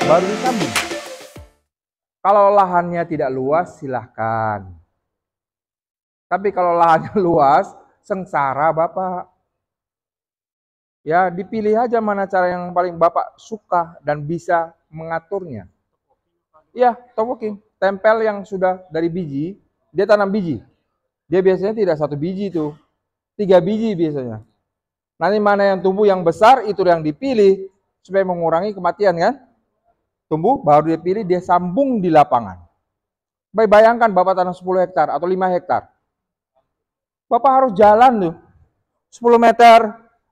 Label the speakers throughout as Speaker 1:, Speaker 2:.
Speaker 1: baru disambung. Kalau lahannya tidak luas, silahkan. Tapi kalau lahannya luas, sengsara Bapak. Ya, dipilih aja mana cara yang paling Bapak suka dan bisa mengaturnya. Ya, topoking. Tempel yang sudah dari biji, dia tanam biji. Dia biasanya tidak 1 biji itu, 3 biji biasanya. Nanti mana yang tumbuh yang besar, itu yang dipilih, supaya mengurangi kematian kan. Tumbuh, baru dia pilih, dia sambung di lapangan. Bayangkan Bapak tanam 10 hektar atau 5 hektar. Bapak harus jalan tuh. 10 meter,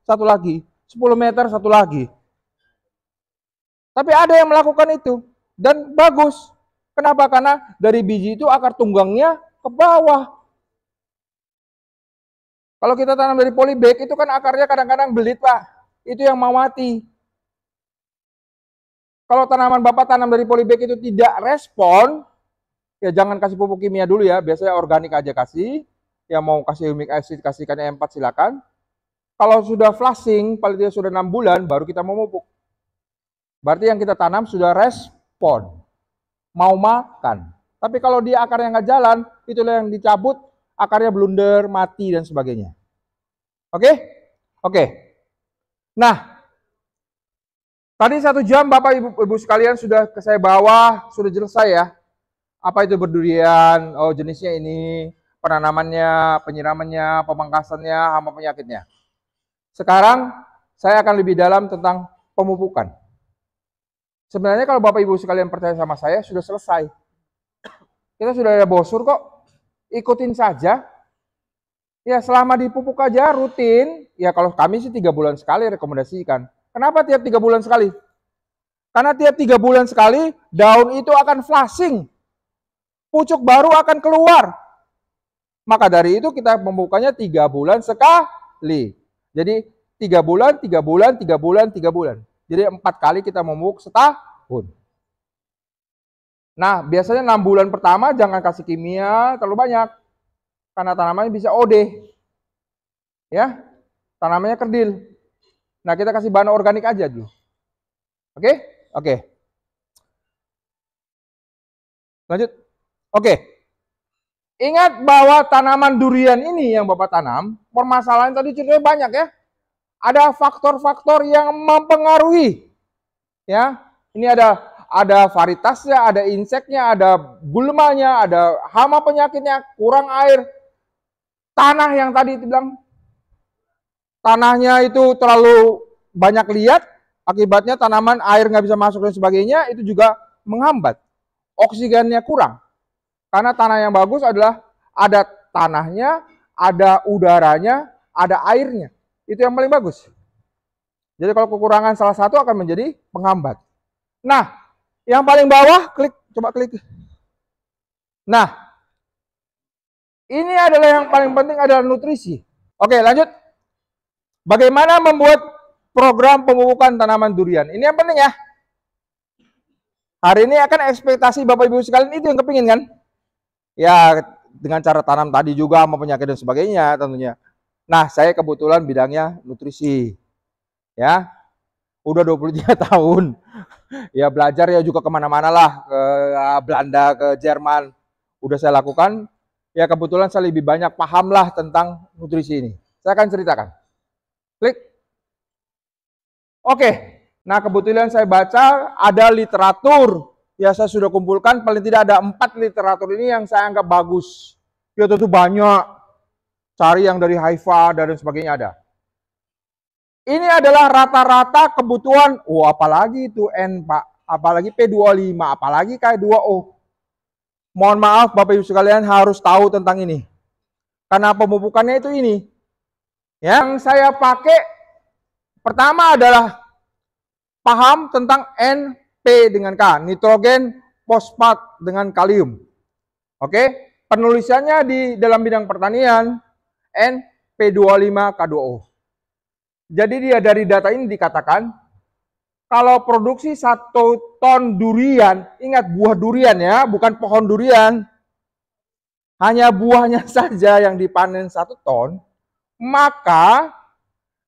Speaker 1: satu lagi. 10 meter, satu lagi. Tapi ada yang melakukan itu. Dan bagus. Kenapa? Karena dari biji itu akar tunggangnya ke bawah. Kalau kita tanam dari polybag, itu kan akarnya kadang-kadang belit Pak. Itu yang mau mati. Kalau tanaman Bapak tanam dari polybag itu tidak respon, ya jangan kasih pupuk kimia dulu ya, biasanya organik aja kasih. Yang mau kasih humic acid, kasihkan E4 silakan. Kalau sudah flushing, paling tidak sudah 6 bulan, baru kita mau pupuk. Berarti yang kita tanam sudah respon, mau makan. Tapi kalau dia akarnya nggak jalan, itulah yang dicabut, akarnya blunder, mati, dan sebagainya. Oke? Oke. Nah, tadi 1 jam Bapak Ibu sekalian sudah saya bawa, sudah selesai ya. Apa itu berdurian, oh jenisnya ini, penanamannya, penyiramannya, pemangkasannya, hama penyakitnya. Sekarang saya akan lebih dalam tentang pemupukan. Sebenarnya kalau Bapak Ibu sekalian percaya sama saya, sudah selesai. Kita sudah ada brosur kok, ikutin saja. Ya selama dipupuk aja rutin, ya kalau kami sih 3 bulan sekali rekomendasikan. Kenapa tiap 3 bulan sekali? Karena tiap 3 bulan sekali daun itu akan flushing. Pucuk baru akan keluar. Maka dari itu kita memupuknya 3 bulan sekali. Jadi 3 bulan, 3 bulan, 3 bulan, 3 bulan. Jadi 4 kali kita memupuk setahun. Nah, biasanya 6 bulan pertama jangan kasih kimia terlalu banyak. Karena tanamannya bisa OD. Ya, tanamannya kerdil. Nah, kita kasih bahan organik aja dulu. Oke? Oke. Lanjut. Oke. Ingat bahwa tanaman durian ini yang Bapak tanam, permasalahan tadi ceritanya banyak ya. Ada faktor-faktor yang mempengaruhi. Ya. Ini ada varietasnya, ada inseknya, ada gulmanya, ada hama penyakitnya, kurang air. Tanah yang tadi dibilang tanahnya itu terlalu banyak liat, akibatnya tanaman air nggak bisa masuk dan sebagainya, itu juga menghambat. Oksigennya kurang. Karena tanah yang bagus adalah ada tanahnya, ada udaranya, ada airnya. Itu yang paling bagus. Jadi kalau kekurangan salah satu akan menjadi penghambat. Nah, yang paling bawah, coba klik. Nah, ini adalah yang paling penting adalah nutrisi. Oke, lanjut. Bagaimana membuat program pemupukan tanaman durian? Ini yang penting ya. Hari ini akan ekspektasi Bapak Ibu sekalian itu yang kepingin kan? Ya, dengan cara tanam tadi juga, sama penyakit dan sebagainya tentunya. Nah, saya kebetulan bidangnya nutrisi. Ya, udah 23 tahun. Ya, belajar ya juga kemana-mana lah. Ke Belanda, ke Jerman. Udah saya lakukan. Ya, kebetulan saya lebih banyak paham lah tentang nutrisi ini. Saya akan ceritakan. Klik. Oke, nah kebetulan saya baca ada literatur. Ya saya sudah kumpulkan paling tidak ada 4 literatur ini yang saya anggap bagus. Ya tentu banyak. Cari yang dari Haifa dan sebagainya ada. Ini adalah rata-rata kebutuhan. Oh apalagi itu N Pak. Apalagi P25. Apalagi K2O. Mohon maaf Bapak Ibu sekalian harus tahu tentang ini. Karena pemupukannya itu ini. Yang saya pakai pertama adalah paham tentang NP dengan K, nitrogen fosfat dengan kalium. Oke, penulisannya di dalam bidang pertanian NP25K2O. Jadi dia dari data ini dikatakan kalau produksi 1 ton durian, ingat buah durian ya, bukan pohon durian. Hanya buahnya saja yang dipanen 1 ton, maka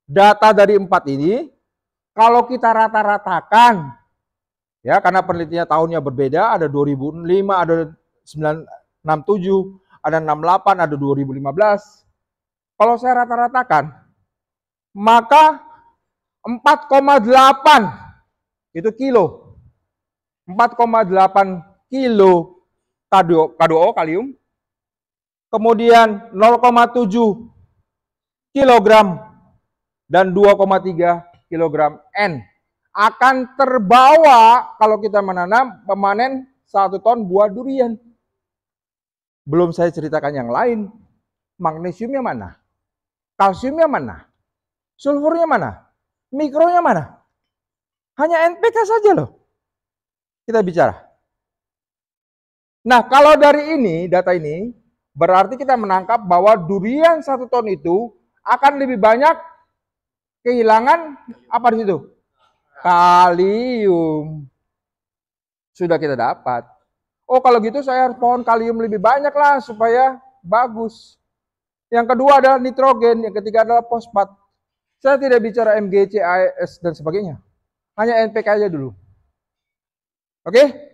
Speaker 1: data dari 4 ini kalau kita rata-ratakan Ya, karena penelitiannya tahunnya berbeda, ada 2005, ada 967, ada 68, ada 2015. Kalau saya rata-ratakan, maka 4,8 itu kilo. 4,8 kilo K2O, kalium. Kemudian 0,7 kilogram dan 2,3 kilogram N akan terbawa kalau kita memanen 1 ton buah durian. Belum saya ceritakan yang lain. Magnesiumnya mana? Kalsiumnya mana? Sulfurnya mana? Mikronya mana? Hanya NPK saja loh. Kita bicara. Nah, kalau dari ini, data ini, berarti kita menangkap bahwa durian 1 ton itu akan lebih banyak kehilangan apa di situ? Kalium. Sudah kita dapat. Oh, kalau gitu saya harus pohon kalium lebih banyak lah supaya bagus. Yang kedua adalah nitrogen, yang ketiga adalah fosfat. Saya tidak bicara Mg, CaS dan sebagainya. Hanya NPK aja dulu. Oke?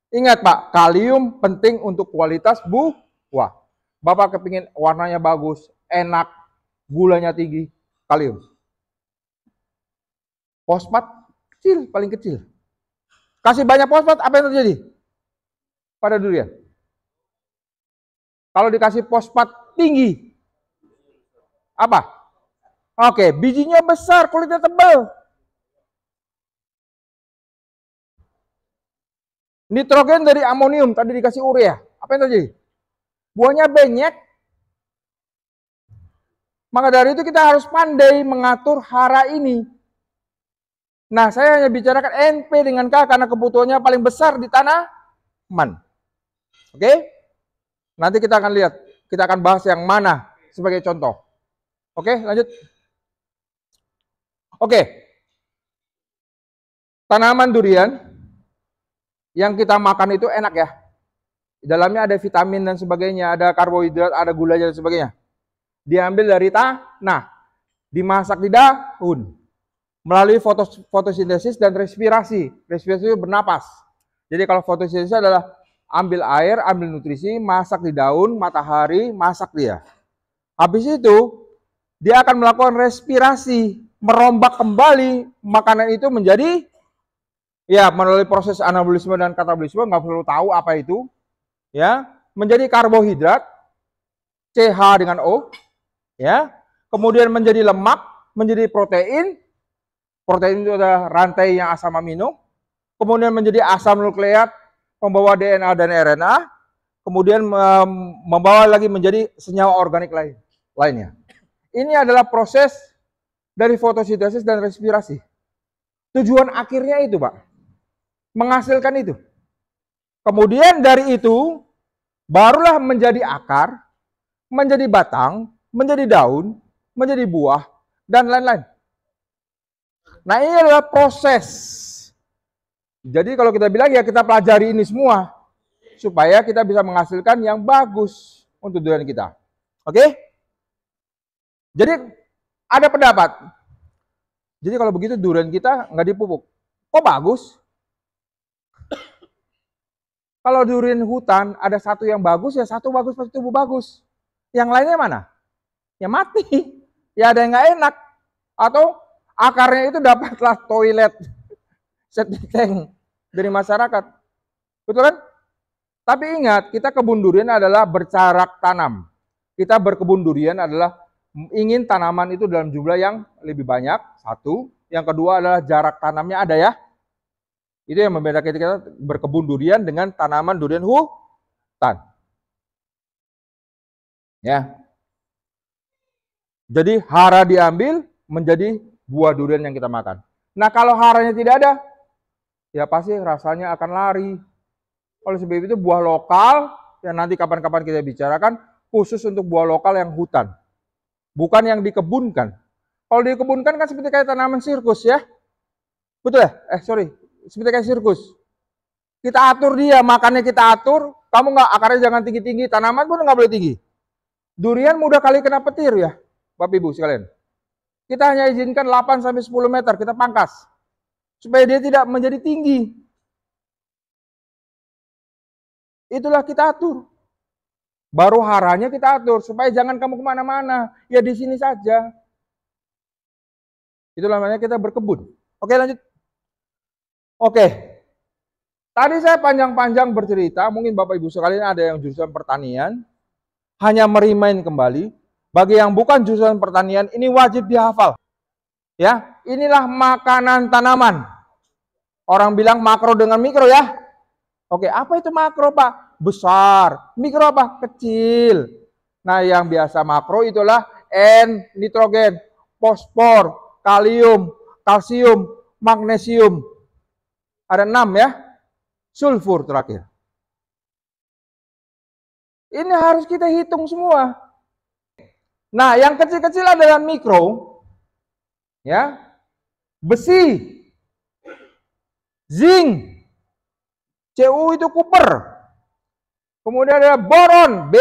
Speaker 1: Ingat Pak, kalium penting untuk kualitas buah. Bapak kepingin warnanya bagus, enak, gulanya tinggi, kalium. Fosfat kecil, paling kecil. Kasih banyak fosfat, apa yang terjadi pada durian? Kalau dikasih fosfat tinggi, apa? Oke, bijinya besar, kulitnya tebal. Nitrogen dari amonium, tadi dikasih urea. Apa yang terjadi? Buahnya banyak. Maka dari itu kita harus pandai mengatur hara ini. Nah, saya hanya bicarakan NP dengan K karena kebutuhannya paling besar di tanaman. Oke? Nanti kita akan lihat. Kita akan bahas yang mana sebagai contoh. Oke, lanjut. Oke. Tanaman durian yang kita makan itu enak ya. Di dalamnya ada vitamin dan sebagainya, ada karbohidrat, ada gula dan sebagainya. Diambil dari tanah, dimasak di daun, melalui fotosintesis dan respirasi. Respirasi itu bernapas. Jadi kalau fotosintesis adalah ambil air, ambil nutrisi, masak di daun, matahari, masak dia. Habis itu, dia akan melakukan respirasi, merombak kembali makanan itu menjadi, ya melalui proses anabolisme dan katabolisme, nggak perlu tahu apa itu, ya menjadi karbohidrat, CH dengan O, ya kemudian menjadi lemak, menjadi protein. Protein itu adalah rantai yang asam amino, kemudian menjadi asam nukleat, pembawa DNA dan RNA, kemudian membawa lagi menjadi senyawa organik lainnya. Ini adalah proses dari fotosintesis dan respirasi. Tujuan akhirnya itu, Pak, menghasilkan itu. Kemudian dari itu, barulah menjadi akar, menjadi batang, menjadi daun, menjadi buah, dan lain-lain. Nah, ini adalah proses. Jadi kalau kita bilang ya kita pelajari ini semua, supaya kita bisa menghasilkan yang bagus untuk durian kita. Oke? Jadi ada pendapat. Jadi kalau begitu durian kita nggak dipupuk. Kok bagus? Kalau durian hutan ada satu yang bagus, ya satu bagus pasti tumbuh bagus. Yang lainnya mana? Ya mati. Ya ada yang nggak enak. Atau akarnya itu dapatlah toilet, septic tank dari masyarakat. Betul kan? Tapi ingat, kita kebun durian adalah berjarak tanam. Kita berkebun durian adalah ingin tanaman itu dalam jumlah yang lebih banyak, satu. Yang kedua adalah jarak tanamnya ada ya. Itu yang membedakan kita berkebun durian dengan tanaman durian hutan. Ya. Jadi hara diambil menjadi buah durian yang kita makan. Nah kalau haranya tidak ada, ya pasti rasanya akan lari. Oleh sebab itu buah lokal, yang nanti kapan-kapan kita bicarakan, khusus untuk buah lokal yang hutan. Bukan yang dikebunkan. Kalau dikebunkan kan seperti kayak tanaman sirkus ya. Betul ya? Seperti kayak sirkus. Kita atur dia, makannya kita atur, kamu nggak akarnya jangan tinggi-tinggi, tanaman pun nggak boleh tinggi. Durian mudah kali kena petir ya, Bapak Ibu sekalian. Kita hanya izinkan 8-10 meter, kita pangkas. Supaya dia tidak menjadi tinggi. Itulah kita atur. Baru haranya kita atur supaya jangan kamu kemana-mana, ya di sini saja. Itu namanya kita berkebun. Oke, lanjut. Oke, tadi saya panjang-panjang bercerita, mungkin Bapak Ibu sekalian ada yang jurusan pertanian, hanya merimain kembali. Bagi yang bukan jurusan pertanian, ini wajib dihafal. Ya, inilah makanan tanaman. Orang bilang makro dengan mikro ya. Oke, apa itu makro, Pak? Besar. Mikro apa? Kecil. Nah, yang biasa makro itulah N, nitrogen, fosfor, kalium, kalsium, magnesium. Ada 6 ya. Sulfur terakhir. Ini harus kita hitung semua. Nah, yang kecil-kecil adalah mikro. Ya. Besi. Zinc. Cu itu copper. Kemudian ada boron B,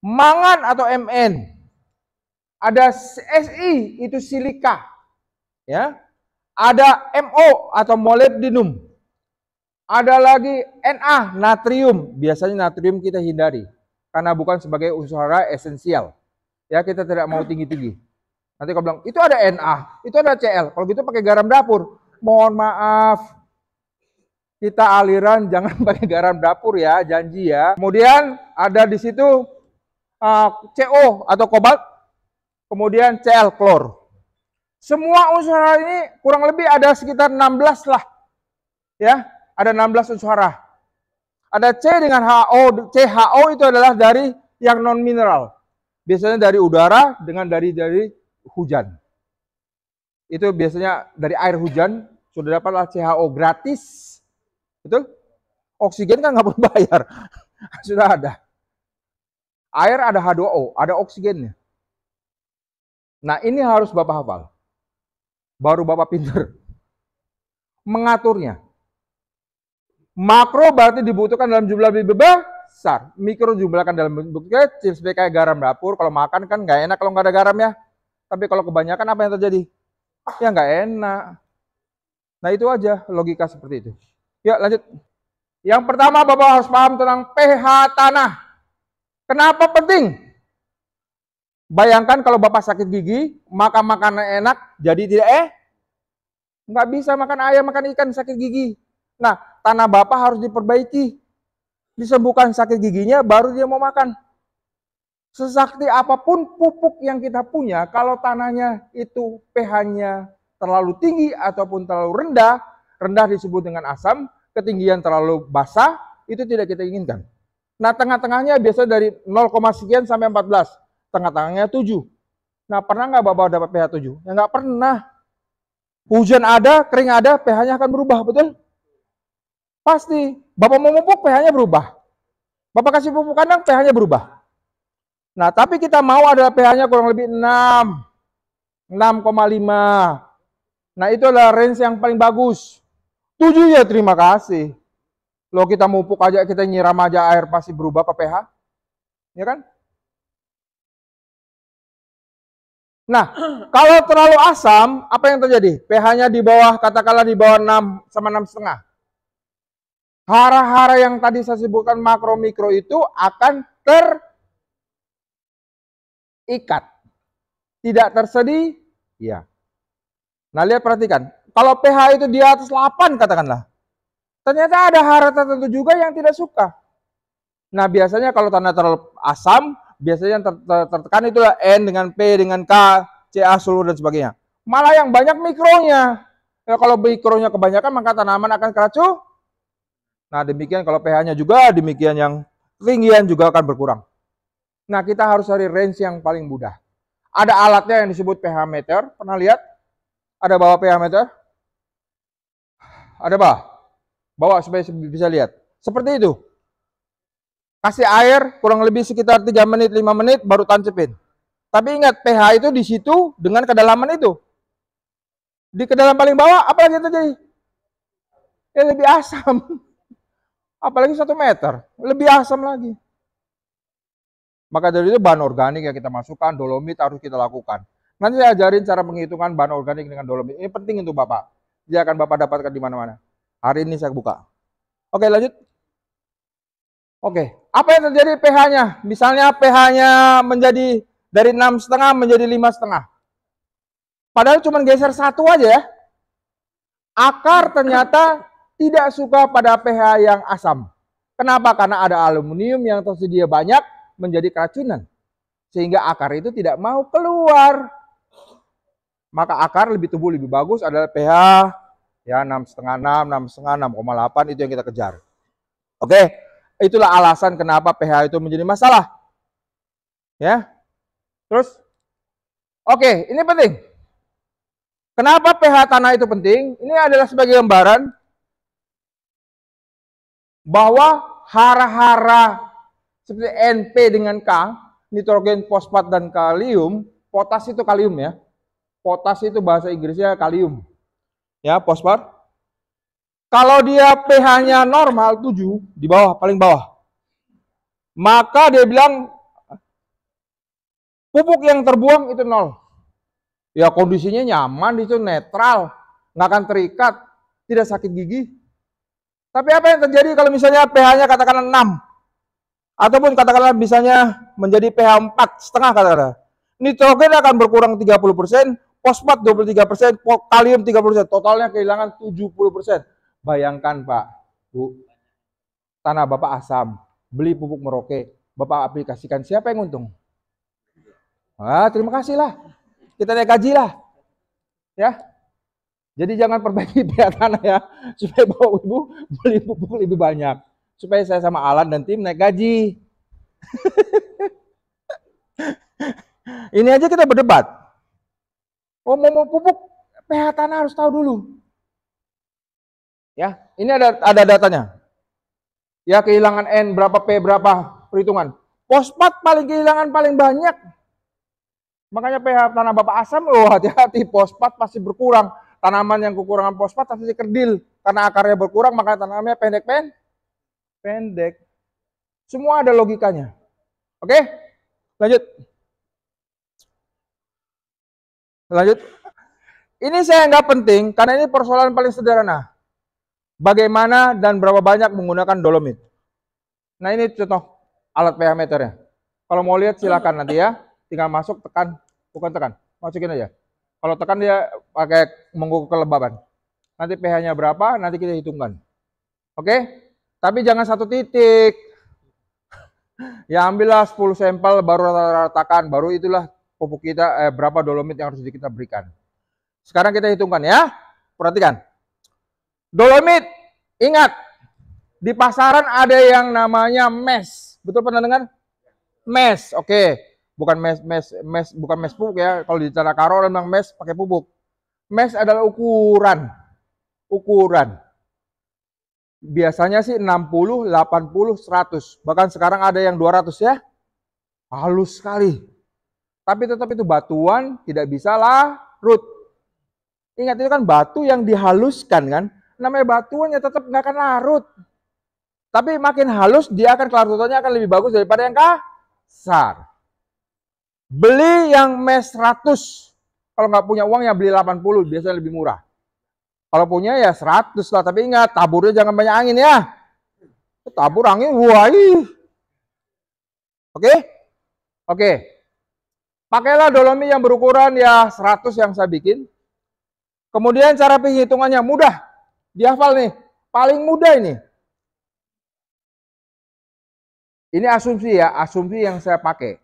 Speaker 1: mangan atau Mn. Ada Si itu silika. Ya. Ada Mo atau molybdenum. Ada lagi Na, natrium. Biasanya natrium kita hindari karena bukan sebagai unsur hara esensial. Ya, kita tidak mau tinggi-tinggi. Nanti kau bilang, itu ada Na, itu ada Cl. Kalau gitu pakai garam dapur. Mohon maaf, kita aliran jangan pakai garam dapur ya, janji ya. Kemudian ada di situ CO atau kobalt, kemudian Cl, klor. Semua unsur hara ini kurang lebih ada sekitar 16 lah. Ya, ada 16 unsur hara. Ada C dengan HO, CHO itu adalah dari yang non mineral. Biasanya dari udara dengan dari hujan. Itu biasanya dari air hujan sudah dapatlah CHO gratis. Betul? Oksigen kan nggak perlu bayar. Sudah ada. Air ada H2O, ada oksigennya. Nah, ini harus Bapak hafal. Baru Bapak pinter. Mengaturnya. Makro berarti dibutuhkan dalam jumlah lebih besar. Mikro jumlahkan dalam bentuk kecil. Seperti kayak garam dapur. Kalau makan kan nggak enak kalau nggak ada garam ya. Tapi kalau kebanyakan apa yang terjadi? Ya nggak enak. Nah, itu aja logika seperti itu. Ya, lanjut. Yang pertama, Bapak harus paham tentang pH tanah. Kenapa penting? Bayangkan kalau Bapak sakit gigi, makan makanan enak, jadi tidak nggak bisa makan ayam, makan ikan, sakit gigi. Nah, tanah Bapak harus diperbaiki. Disembuhkan sakit giginya, baru dia mau makan. Sesakti apapun pupuk yang kita punya, kalau tanahnya itu pH-nya terlalu tinggi ataupun terlalu rendah, rendah disebut dengan asam, ketinggian terlalu basah, itu tidak kita inginkan. Nah, tengah-tengahnya biasa dari 0, sekian sampai 14. Tengah-tengahnya 7. Nah, pernah nggak Bapak dapat pH 7? Ya nggak pernah. Hujan ada, kering ada, pH-nya akan berubah, betul? Pasti. Bapak mau pupuk, pH-nya berubah. Bapak kasih pupuk kandang, pH-nya berubah. Nah, tapi kita mau adalah pH-nya kurang lebih 6. 6,5. Nah, itu adalah range yang paling bagus. 7 ya terima kasih. Loh, kita mupuk aja, kita nyiram aja air pasti berubah ke pH. Ya kan? Nah, kalau terlalu asam, apa yang terjadi? pH-nya di bawah, katakanlah di bawah 6 sama 6,5. Hara-hara yang tadi saya sebutkan makro mikro itu akan terikat. Tidak tersedia. Ya. Nah, lihat perhatikan. Kalau pH itu di atas 8 katakanlah. Ternyata ada hara tertentu juga yang tidak suka. Nah, biasanya kalau tanah terlalu asam, biasanya yang tertekan itulah N dengan P dengan K, Ca, sulfur dan sebagainya. Malah yang banyak mikronya. Ya, kalau mikronya kebanyakan maka tanaman akan keracunan. Nah, demikian kalau pH-nya juga, demikian yang ketinggian juga akan berkurang. Nah, kita harus cari range yang paling mudah. Ada alatnya yang disebut pH meter. Pernah lihat? Ada bawa pH meter? Ada bawa supaya bisa lihat. Seperti itu. Kasih air kurang lebih sekitar 3 menit, 5 menit baru tancepin. Tapi ingat pH itu di situ dengan kedalaman itu. Di kedalaman paling bawah apa yang terjadi? Ya lebih asam. Apalagi 1 meter, lebih asam lagi. Maka dari itu bahan organik yang kita masukkan, dolomit harus kita lakukan. Nanti saya ajarin cara penghitungan bahan organik dengan dolomit. Ini penting untuk Bapak. Dia akan Bapak dapatkan di mana-mana. Hari ini saya buka. Oke, lanjut. Oke, apa yang terjadi pH-nya? Misalnya pH-nya menjadi dari 6,5 menjadi 5,5. Padahal cuma geser satu aja ya. Akar ternyata tidak suka pada pH yang asam. Kenapa? Karena ada aluminium yang tersedia banyak menjadi keracunan. Sehingga akar itu tidak mau keluar. Maka akar lebih tumbuh lebih bagus adalah pH ya 6,5, 6,5, 6,8 itu yang kita kejar. Oke, itulah alasan kenapa pH itu menjadi masalah. Ya. Terus oke, ini penting. Kenapa pH tanah itu penting? Ini adalah sebagai gambaran bahwa hara-hara seperti NP dengan K, nitrogen, fosfat, dan kalium, potas itu kalium ya. Potas itu bahasa Inggrisnya kalium. Ya, fosfat. Kalau dia pH-nya normal 7, di bawah, paling bawah. Maka dia bilang pupuk yang terbuang itu 0. Ya kondisinya nyaman, itu netral, nggak akan terikat, tidak sakit gigi. Tapi apa yang terjadi kalau misalnya pH-nya katakanlah 6, ataupun katakanlah misalnya menjadi pH 4,5 katakanlah. Nitrogen akan berkurang 30%, fosfat 23%, kalium 30%, totalnya kehilangan 70%. Bayangkan Pak, Bu, tanah Bapak asam, beli pupuk Merauke, Bapak aplikasikan, siapa yang untung? Terima kasih lah. Kita naik gaji lah, ya. Jadi jangan perbaiki pH tanah ya, supaya bapak ibu beli pupuk lebih banyak, supaya saya sama Alan dan tim naik gaji. Ini aja kita berdebat. Oh mau pupuk pH tanah harus tahu dulu. Ya, ini ada datanya. Ya kehilangan N berapa P berapa perhitungan. Fosfat paling kehilangan paling banyak. Makanya pH tanah bapak asam, hati-hati, fosfat pasti berkurang. Tanaman yang kekurangan fosfat pasti kerdil. Karena akarnya berkurang, maka tanamannya pendek. Semua ada logikanya. Oke, lanjut. Ini saya nggak penting, karena ini persoalan paling sederhana. Bagaimana dan berapa banyak menggunakan dolomit. Nah ini contoh alat pH meternya. Kalau mau lihat silakan nanti ya. Tinggal masuk, tekan, bukan tekan, masukin aja. Kalau tekan dia pakai mengukur kelembaban. Nanti pH-nya berapa, nanti kita hitungkan. Oke? Tapi jangan satu titik. Ya ambillah 10 sampel, baru ratakan, baru itulah pupuk kita, berapa dolomit yang harus kita berikan. Sekarang kita hitungkan ya. Perhatikan. Dolomit, ingat, di pasaran ada yang namanya mes. Betul pernah dengar? Mes, oke. Bukan bukan mes pupuk ya. Kalau di tanah karo orang bilang mes pakai pupuk. Mes adalah ukuran. Biasanya sih 60, 80, 100. Bahkan sekarang ada yang 200 ya. Halus sekali. Tapi tetap itu batuan, tidak bisa larut. Ingat itu kan batu yang dihaluskan kan. Namanya batuan ya tetap nggak akan larut. Tapi makin halus dia akan kelarutannya akan lebih bagus daripada yang kasar. Beli yang mes 100. Kalau nggak punya uang ya beli 80, biasanya lebih murah. Kalau punya ya 100 lah, tapi ingat taburnya jangan banyak angin ya. Tabur angin, wah. Oke. Pakailah dolomit yang berukuran ya 100 yang saya bikin. Kemudian cara penghitungannya mudah. Dihafal nih, paling mudah ini. Ini asumsi ya, asumsi yang saya pakai.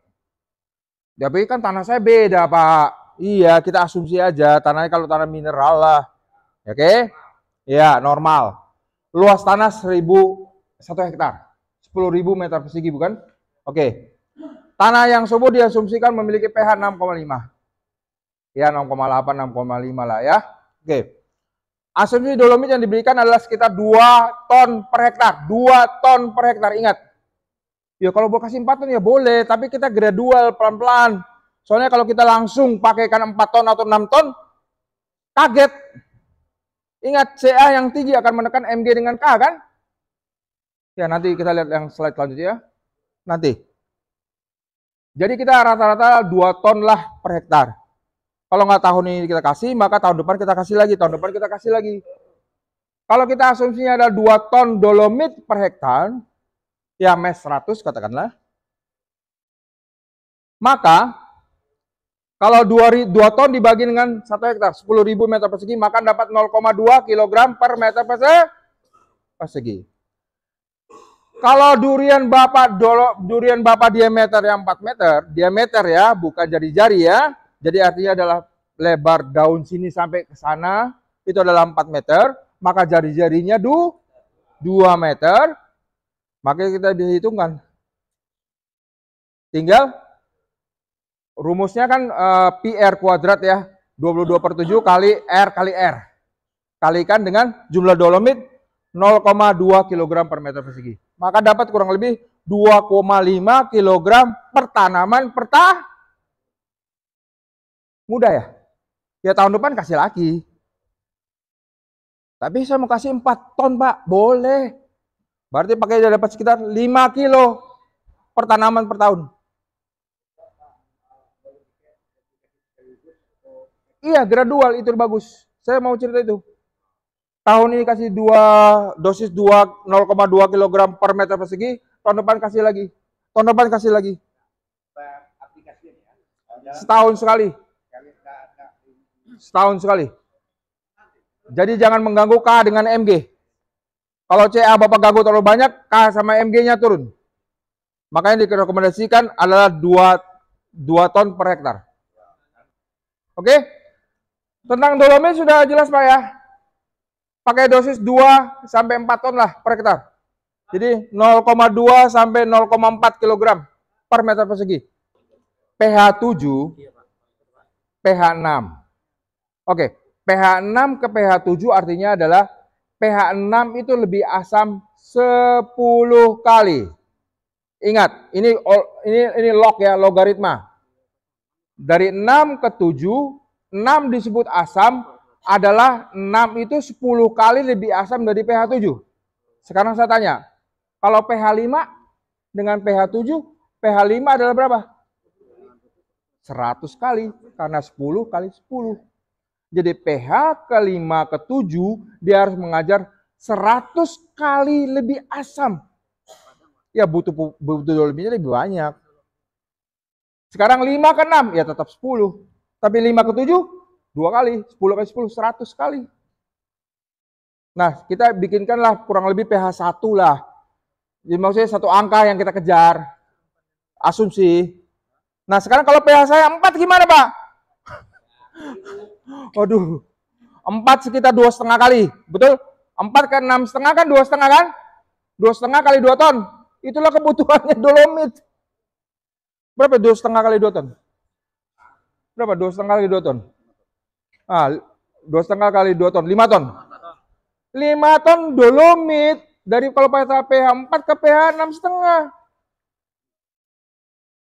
Speaker 1: Tapi kan tanah saya beda Pak. Iya, kita asumsi aja. Tanahnya kalau tanah mineral lah. Oke? Ya, normal. Luas tanah 1 hektar. 10.000 meter persegi bukan? Oke. Tanah yang subur diasumsikan memiliki pH 6,5. Ya, 6,8, 6,5 lah ya. Oke. Asumsi dolomit yang diberikan adalah sekitar 2 ton per hektar. 2 ton per hektar, ingat. Ya kalau mau kasih 4 ton ya boleh, tapi kita gradual, pelan-pelan. Soalnya kalau kita langsung pakaikan 4 ton atau 6 ton, kaget. Ingat, CA yang tinggi akan menekan Mg dengan K kan? Ya nanti kita lihat yang slide selanjutnya. Nanti. Jadi kita rata-rata 2 ton lah per hektar. Kalau nggak tahun ini kita kasih, maka tahun depan kita kasih lagi, tahun depan kita kasih lagi. Kalau kita asumsinya ada 2 ton dolomit per hektar, ya mes 100 katakanlah. Maka kalau 2 ton dibagi dengan 1 hektar, 10.000 meter persegi, maka dapat 0,2 kg per meter persegi. Kalau durian bapak diameter yang 4 meter, diameter ya, bukan jari-jari ya. Jadi artinya adalah lebar daun sini sampai ke sana, itu adalah 4 meter, maka jari-jarinya 2 meter, maka kita bisa hitungkan. Tinggal rumusnya kan PR kuadrat ya, 22/7 kali R kali R. Kalikan dengan jumlah dolomit 0,2 kg per meter persegi. Maka dapat kurang lebih 2,5 kg per tanaman per tahun. Mudah ya? Ya tahun depan kasih lagi. Tapi saya mau kasih 4 ton Pak, boleh. Berarti pakai dapat sekitar 5 kilo per tanaman per tahun. Iya, gradual itu bagus. Saya mau cerita itu. Tahun ini kasih 0,2 kg per meter persegi, tahun depan kasih lagi. Tahun depan kasih lagi. Setahun sekali. Setahun sekali. Jadi jangan mengganggu K dengan MG. Kalau CA Bapak ganggu terlalu banyak, K sama MG-nya turun. Makanya direkomendasikan adalah 2 ton per hektar. Oke? Tentang dolomit sudah jelas Pak ya? Pakai dosis 2 sampai 4 ton lah per hektar. Jadi 0,2 sampai 0,4 kg per meter persegi. pH 7, pH 6. Oke, pH 6 ke pH 7 artinya adalah pH 6 itu lebih asam 10 kali. Ingat, ini log ya, logaritma. Dari 6 ke 7, 6 disebut asam, adalah 6 itu 10 kali lebih asam dari pH 7. Sekarang saya tanya, kalau pH 5 dengan pH 7, pH 5 adalah berapa? 100 kali, karena 10 kali 10. Jadi pH ke 5 ke 7, dia harus mengajar 100 kali lebih asam. Ya butuh dolomitnya lebih banyak. Sekarang 5 ke 6, ya tetap 10. Tapi 5 ke 7, 2 kali, 10 kali 10, 100 kali. Nah, kita bikinkanlah kurang lebih pH 1 lah. Jadi maksudnya satu angka yang kita kejar. Asumsi. Nah, sekarang kalau pH saya 4 gimana, Pak? Waduh. 4 sekitar 2,5 kali. Betul? 4 ke 6,5 kan 2,5 kan? 2,5 kali 2 ton. Itulah kebutuhannya dolomit. Berapa 2,5 kali 2 ton? Berapa 2,5 kali 2 ton? 2,5 kali 2 ton, 5 ton. 5 ton dolomit dari kalau pH 4 ke pH 6,5.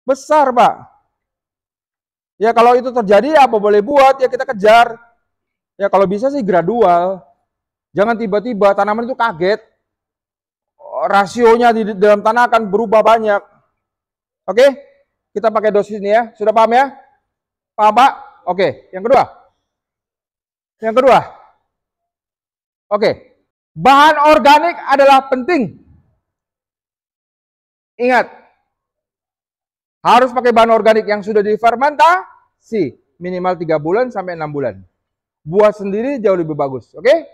Speaker 1: Besar, Pak. Ya kalau itu terjadi apa boleh buat, ya kita kejar. Ya kalau bisa sih gradual. Jangan tiba-tiba tanaman itu kaget. Rasionya di dalam tanah akan berubah banyak. Oke? Kita pakai dosis ini ya. Sudah paham ya? Paham, Pak? Oke, yang kedua. Yang kedua. Oke. Bahan organik adalah penting. Ingat. Harus pakai bahan organik yang sudah difermentasi. Minimal 3 bulan sampai 6 bulan. Buat sendiri jauh lebih bagus. Oke?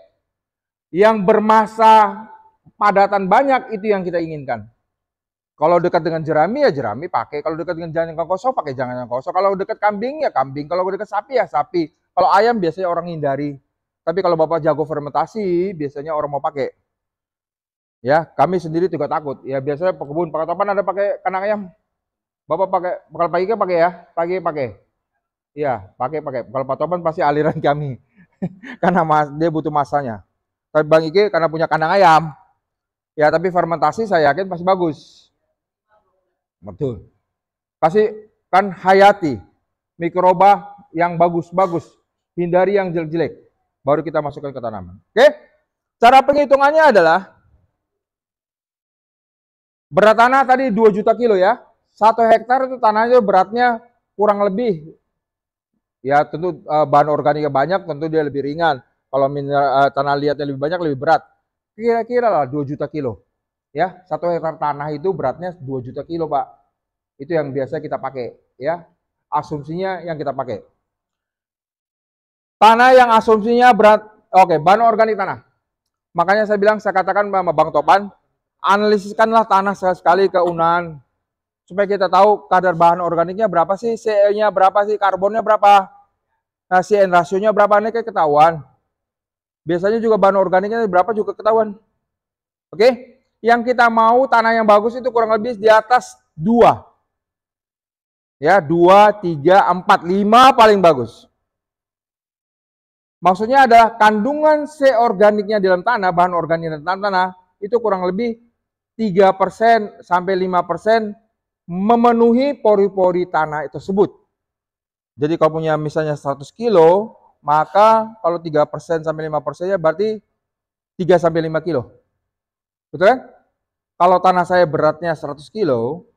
Speaker 1: Yang bermasa padatan banyak itu yang kita inginkan. Kalau dekat dengan jerami ya jerami pakai. Kalau dekat dengan jangan kokoso pakai jangan kokoso. Kalau dekat kambing ya kambing. Kalau dekat sapi ya sapi. Kalau ayam biasanya orang hindari. Tapi kalau Bapak jago fermentasi biasanya orang mau pakai. Ya, kami sendiri juga takut. Ya biasanya pekebun Pakatopan ada pakai kandang ayam. Bapak pakai bakal pagi kan pakai ya? Pagi pakai. Iya, pakai. Kalau Pakatopan pasti aliran kami. Karena dia butuh masanya. Tapi Bang Ike karena punya kandang ayam. Ya, tapi fermentasi saya yakin pasti bagus. Betul. Kasih kan hayati mikroba yang bagus-bagus, hindari yang jelek-jelek, baru kita masukkan ke tanaman. Oke? Cara penghitungannya adalah berat tanah tadi 2 juta kilo ya. 1 hektar itu tanahnya beratnya kurang lebih ya tentu bahan organiknya banyak, tentu dia lebih ringan. Kalau tanah liatnya lebih banyak lebih berat. Kira-kira lah 2 juta kilo. Ya, 1 hektar tanah itu beratnya 2 juta kilo, Pak. Itu yang biasa kita pakai, ya. Asumsinya yang kita pakai. Tanah yang asumsinya berat, oke, bahan organik tanah. Makanya saya katakan sama Bang Topan, analisiskanlah tanah sekali ke UNAN, supaya kita tahu kadar bahan organiknya berapa sih, CE-nya berapa sih, karbonnya berapa, nah, CN rasionya berapa, ini kayak ketahuan. Biasanya juga bahan organiknya berapa juga ketahuan. Oke, yang kita mau tanah yang bagus itu kurang lebih di atas 2. Ya, 2, 3, 4, 5 paling bagus. Maksudnya adalah kandungan C organiknya dalam tanah, bahan organik dalam tanah, itu kurang lebih 3% sampai 5% memenuhi pori-pori tanah tersebut. Jadi kalau punya misalnya 100 kilo, maka kalau 3% sampai 5%-nya berarti 3 sampai 5 kilo. Betul kan? Kalau tanah saya beratnya 100 kilo,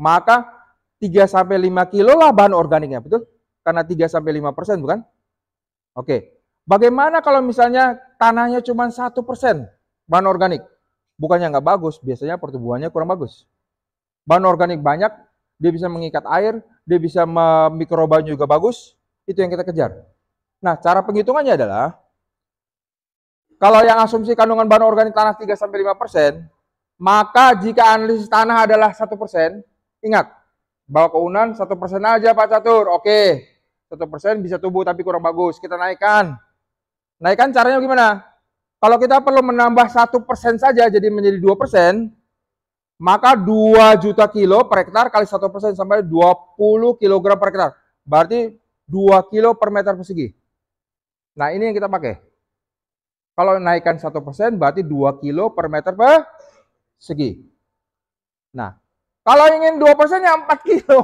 Speaker 1: maka 3 sampai 5 kilo lah bahan organiknya, betul? Karena 3 sampai 5%, bukan? Oke. Bagaimana kalau misalnya tanahnya cuma 1% bahan organik? Bukannya nggak bagus, biasanya pertumbuhannya kurang bagus. Bahan organik banyak, dia bisa mengikat air, dia bisa mikrobanya juga bagus, itu yang kita kejar. Nah, cara penghitungannya adalah, kalau yang asumsi kandungan bahan organik tanah 3 sampai 5%, maka jika analisis tanah adalah 1%, ingat, bawa ke UNAN 1% aja Pak Catur, oke, 1% bisa tumbuh tapi kurang bagus, kita naikkan. Naikkan caranya gimana? Kalau kita perlu menambah 1% saja jadi menjadi 2%, maka 2 juta kilo per hektar kali 1% sampai 20 kg per hektar. Berarti 2 kilo per meter persegi. Nah, ini yang kita pakai. Kalau naikkan 1% berarti 2 kilo per meter persegi. Nah, kalau ingin 2% ya 4 kilo.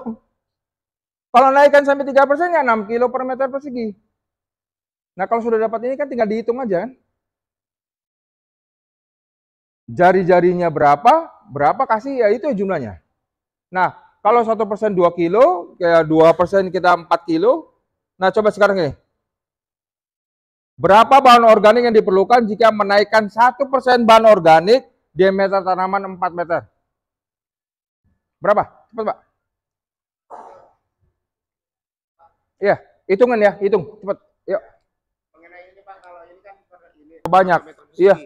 Speaker 1: Kalau naikkan sampai 3% ya 6 kilo per meter persegi. Nah, kalau sudah dapat ini kan tinggal dihitung aja kan. Jari-jarinya berapa kasih ya itu jumlahnya. Nah, kalau 1% 2 kilo, ya 2% kita 4 kilo. Nah, coba sekarang ini. Berapa bahan organik yang diperlukan jika menaikkan 1% bahan organik diameter tanaman 4 meter? Berapa? Cepat, Pak. Iya, hitungan ya, hitung. Cepat. Yuk.
Speaker 2: Mengenai ini Pak, kalau ini kan ini
Speaker 1: banyak. Iya.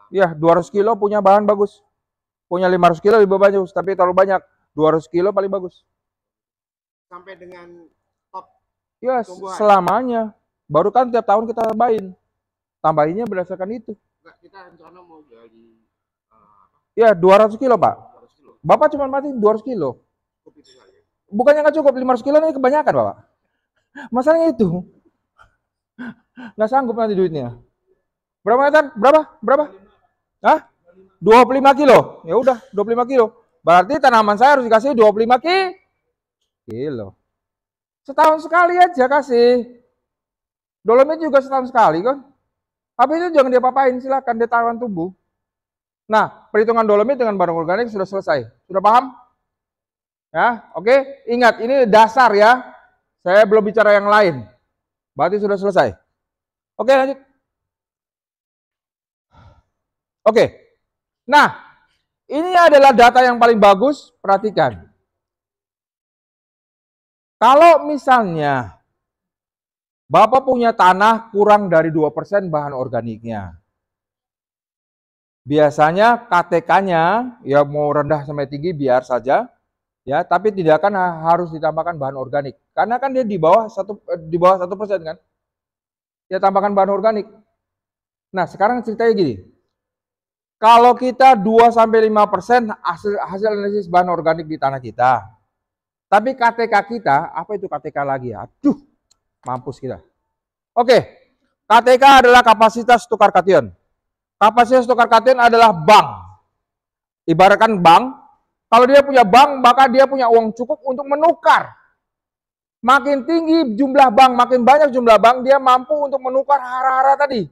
Speaker 1: Iya, 200 kilo punya bahan bagus. Punya 500 kilo lebih bagus, tapi terlalu banyak. 200 kilo paling bagus.
Speaker 2: Sampai dengan top.
Speaker 1: Ya, selamanya. Baru kan tiap tahun kita tambahin. Tambahinnya berdasarkan itu.
Speaker 2: Kita rencana mau jadi
Speaker 1: ya, 200 kilo, Pak. 200 kilo. Bapak cuma mati 200 kilo. Bukannya nggak cukup, 500 kilo ini kebanyakan, Bapak. Masalahnya itu. Nggak sanggup nanti duitnya. Berapa meter? Berapa? Hah? 25 kilo. Ya udah, 25 kilo. Berarti tanaman saya harus dikasih 25 kilo. Setahun sekali aja kasih. Dolomit juga setahun sekali kan. Tapi itu jangan diapa-apain, silakan dia tanaman tumbuh. Nah, perhitungan dolomit dengan bahan organik sudah selesai. Sudah paham? Ya, oke. Ingat, ini dasar ya. Saya belum bicara yang lain. Berarti sudah selesai. Oke, lanjut. Oke. Nah, ini adalah data yang paling bagus, perhatikan. Kalau misalnya Bapak punya tanah kurang dari 2% bahan organiknya. Biasanya KTK-nya ya mau rendah sampai tinggi biar saja, ya, tapi tidak akan harus ditambahkan bahan organik. Karena kan dia di bawah 1% kan. Ya tambahkan bahan organik. Nah, sekarang ceritanya gini. Kalau kita 2-5% hasil analisis bahan organik di tanah kita. Tapi KTK kita, apa itu KTK lagi ya? Aduh, mampus kita. Oke, KTK adalah kapasitas tukar kation. Kapasitas tukar kation adalah bank. Ibaratkan bank, kalau dia punya bank, maka dia punya uang cukup untuk menukar. Makin tinggi jumlah bank, makin banyak jumlah bank, dia mampu untuk menukar hara-hara tadi.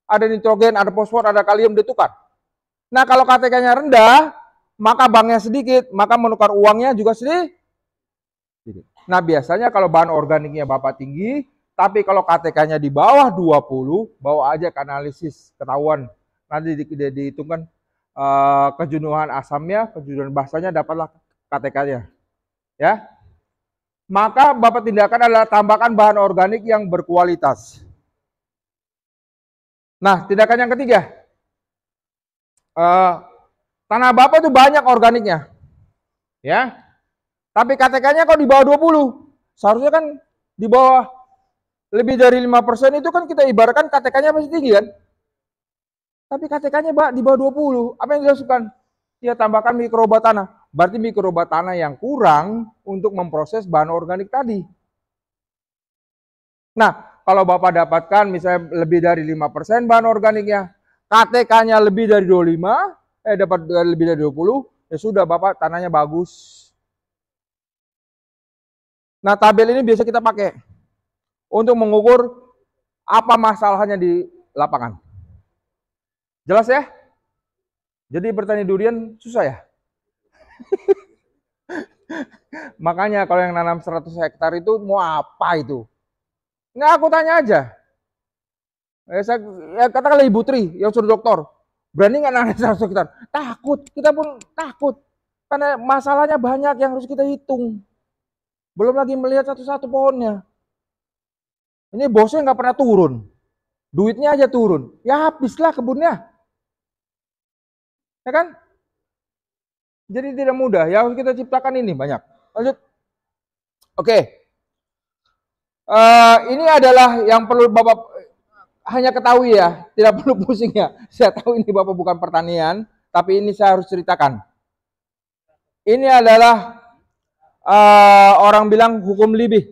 Speaker 1: Ada nitrogen, ada fosfor, ada kalium ditukar. Nah, kalau KTK-nya rendah, maka banknya sedikit, maka menukar uangnya juga sedikit. Nah, biasanya kalau bahan organiknya Bapak tinggi, tapi kalau KTK-nya di bawah 20, bawa aja ke analisis, ketahuan. Nanti dihitungkan kejenuhan asamnya, kejenuhan basanya, dapatlah KTK-nya. Ya. Maka Bapak tindakan adalah tambahkan bahan organik yang berkualitas. Nah, tindakan yang ketiga, tanah Bapak itu banyak organiknya, ya. Tapi KTK-nya kok di bawah 20, seharusnya kan di bawah lebih dari 5% itu kan kita ibaratkan KTK-nya masih tinggi kan. Tapi KTK-nya di bawah 20, apa yang dilakukan? Dia tambahkan mikroba tanah. Berarti mikroba tanah yang kurang untuk memproses bahan organik tadi. Nah, kalau Bapak dapatkan misalnya lebih dari 5% bahan organiknya, KTK-nya lebih dari 25, dapat lebih dari 20, ya sudah Bapak tanahnya bagus. Nah, tabel ini biasa kita pakai untuk mengukur apa masalahnya di lapangan. Jelas ya? Jadi bertani durian susah ya? Makanya kalau yang nanam 100 hektar itu mau apa itu? Nggak, aku tanya aja. Katakanlah Ibu Tri yang sudah dokter, berani nggak nanam 100 hektar? Takut, kita pun takut. Karena masalahnya banyak yang harus kita hitung. Belum lagi melihat satu-satu pohonnya. Ini bosnya nggak pernah turun. Duitnya aja turun. Ya habislah kebunnya. Ya kan? Jadi tidak mudah. Yang harus kita ciptakan ini banyak. Lanjut. Oke. Ini adalah yang perlu Bapak hanya ketahui ya. Tidak perlu pusing ya. Saya tahu ini Bapak bukan pertanian. Tapi ini saya harus ceritakan. Ini adalah orang bilang hukum Libby.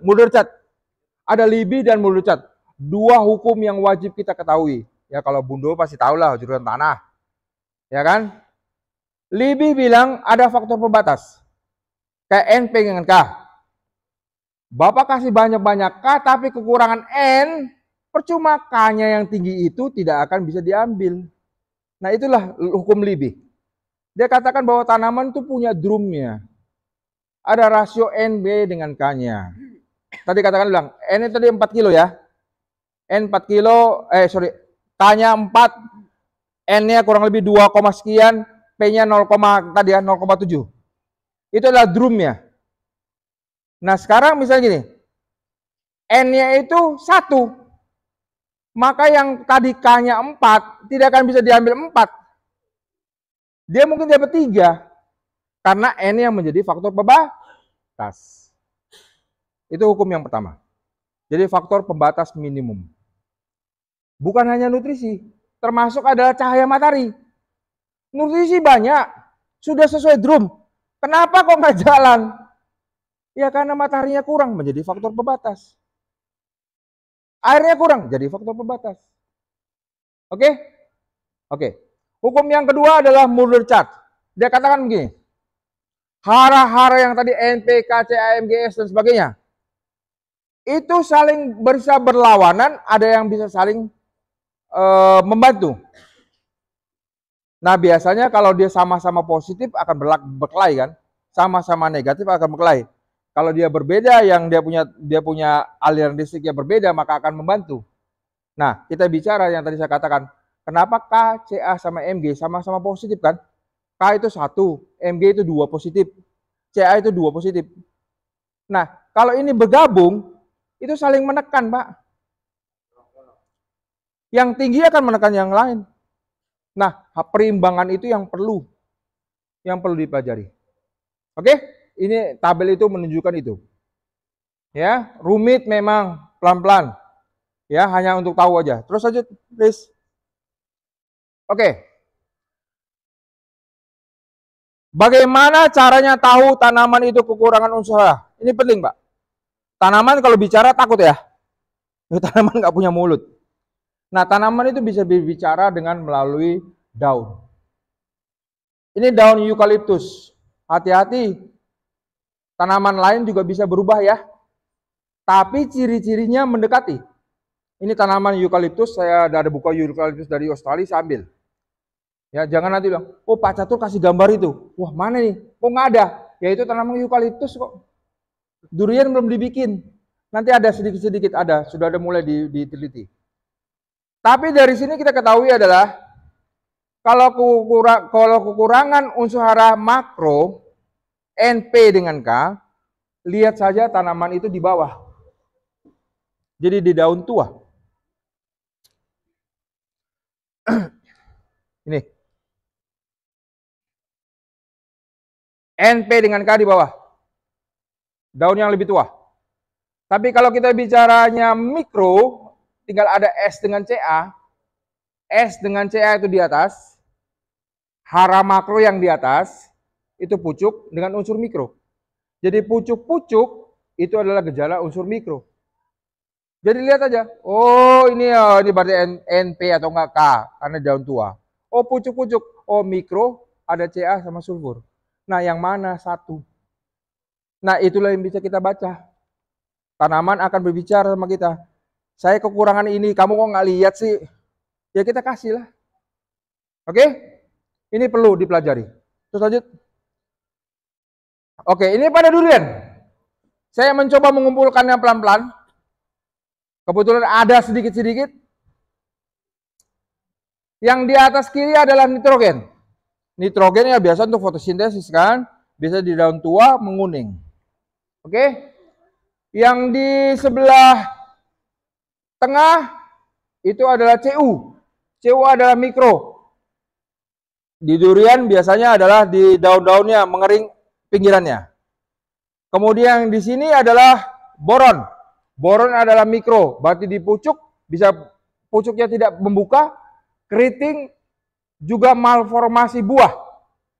Speaker 1: Muldercat. Ada Libby dan Muldercat. Dua hukum yang wajib kita ketahui. Ya kalau Bundo pasti tahu lah jurusan tanah. Ya kan? Libby bilang ada faktor pembatas. Kayak N pengen K. Bapak kasih banyak-banyak K, tapi kekurangan N, percuma K-nya yang tinggi itu tidak akan bisa diambil. Nah itulah hukum Libby. Dia katakan bahwa tanaman itu punya drumnya. Ada rasio NB dengan K-nya. Tadi katakan bilang, N itu tadi 4 kilo ya. N 4 kilo, K-nya 4, N-nya kurang lebih 2, sekian, P-nya 0, tadi ya 0,7. Itu adalah drumnya. Nah sekarang misalnya gini, N-nya itu 1, maka yang tadi K-nya 4 tidak akan bisa diambil 4. Dia mungkin dapat 3 karena N yang menjadi faktor pembatas. Itu hukum yang pertama. Jadi faktor pembatas minimum. Bukan hanya nutrisi, termasuk adalah cahaya matahari. Nutrisi banyak, sudah sesuai drum. Kenapa kok nggak jalan? Ya karena mataharinya kurang, menjadi faktor pembatas. Airnya kurang, jadi faktor pembatas. Oke? Oke. Hukum yang kedua adalah Muldercat. Dia katakan begini, hara-hara yang tadi NP, KC, AMGS, dan sebagainya, itu saling bisa berlawanan, ada yang bisa saling membantu. Nah biasanya kalau dia sama-sama positif akan berkelahi kan, sama-sama negatif akan berkelahi. Kalau dia berbeda, yang dia punya aliran listrik yang berbeda, maka akan membantu. Nah kita bicara yang tadi saya katakan, kenapa K, CA sama MG sama-sama positif kan? K itu 1, MG itu 2 positif, CA itu 2 positif. Nah kalau ini bergabung, itu saling menekan Pak. Yang tinggi akan menekan yang lain. Nah, perimbangan itu yang perlu dipelajari. Oke? Ini tabel itu menunjukkan itu. Ya, rumit memang, pelan-pelan. Ya, hanya untuk tahu aja. Terus lanjut, please. Oke. Bagaimana caranya tahu tanaman itu kekurangan unsur hara? Ini penting, Pak. Tanaman kalau bicara takut ya. Tanaman nggak punya mulut. Nah, tanaman itu bisa berbicara dengan melalui daun. Ini daun eukaliptus. Hati-hati. Tanaman lain juga bisa berubah ya. Tapi ciri-cirinya mendekati. Ini tanaman eukaliptus, saya ada buku eukaliptus dari Australia, saya ambil. Ya, jangan nanti bilang, oh Pak Catur kasih gambar itu. Wah, mana nih? Kok nggak ada? Ya itu tanaman eukaliptus kok. Durian belum dibikin. Nanti ada sedikit-sedikit ada, sudah ada mulai diteliti. Tapi dari sini kita ketahui adalah Kalau kekurangan unsur hara makro NP dengan K, lihat saja tanaman itu di bawah. Jadi di daun tua. Ini. NP dengan K di bawah. Daun yang lebih tua. Tapi kalau kita bicaranya mikro, tinggal ada S dengan CA. S dengan CA itu di atas. Hara makro yang di atas, itu pucuk dengan unsur mikro. Jadi pucuk-pucuk itu adalah gejala unsur mikro. Jadi lihat aja, oh ini berarti NP atau enggak K, karena daun tua. Oh pucuk-pucuk, oh mikro ada Ca sama sulfur. Nah yang mana satu? Nah itulah yang bisa kita baca. Tanaman akan berbicara sama kita. Saya kekurangan ini, kamu kok nggak lihat sih? Ya kita kasih lah. Oke? Ini perlu dipelajari. Terus lanjut. Oke, ini pada durian. Saya mencoba mengumpulkannya pelan-pelan. Kebetulan ada sedikit-sedikit. Yang di atas kiri adalah nitrogen. Nitrogen ya biasa untuk fotosintesis kan. Biasa di daun tua menguning. Oke. Yang di sebelah tengah itu adalah Cu. Cu adalah mikro. Di durian biasanya adalah di daun-daunnya mengering pinggirannya. Kemudian di sini adalah boron. Boron adalah mikro, berarti di pucuk bisa pucuknya tidak membuka, keriting, juga malformasi buah.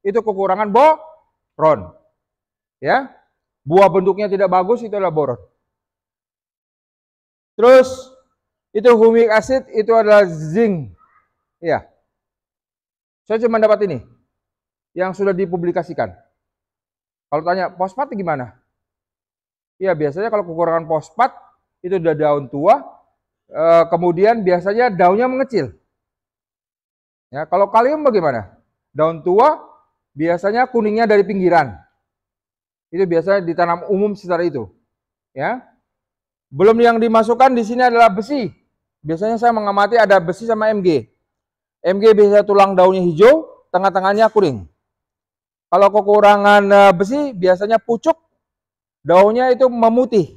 Speaker 1: Itu kekurangan boron. Ya. Buah bentuknya tidak bagus itu adalah boron. Terus itu humic acid itu adalah zinc. Ya. Saya cuma dapat ini yang sudah dipublikasikan. Kalau tanya fosfat gimana? Ya biasanya kalau kekurangan fosfat itu udah daun tua, kemudian biasanya daunnya mengecil. Ya, kalau kalium bagaimana? Daun tua biasanya kuningnya dari pinggiran. Itu biasanya ditanam umum secara itu. Ya. Belum yang dimasukkan di sini adalah besi. Biasanya saya mengamati ada besi sama Mg. Mg biasanya tulang daunnya hijau, tengah-tengahnya kuning. Kalau kekurangan besi biasanya pucuk, daunnya itu memutih.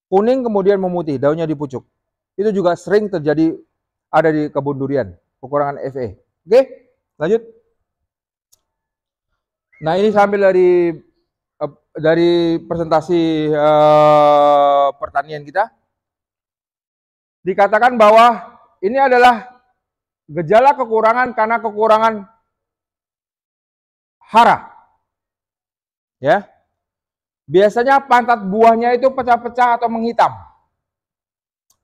Speaker 1: Kuning kemudian memutih, daunnya di pucuk. Itu juga sering terjadi ada di kebun durian, kekurangan Fe. Oke, lanjut. Nah ini sambil dari presentasi pertanian kita. Dikatakan bahwa ini adalah gejala kekurangan karena kekurangan hara. Ya. Biasanya pantat buahnya itu pecah-pecah atau menghitam.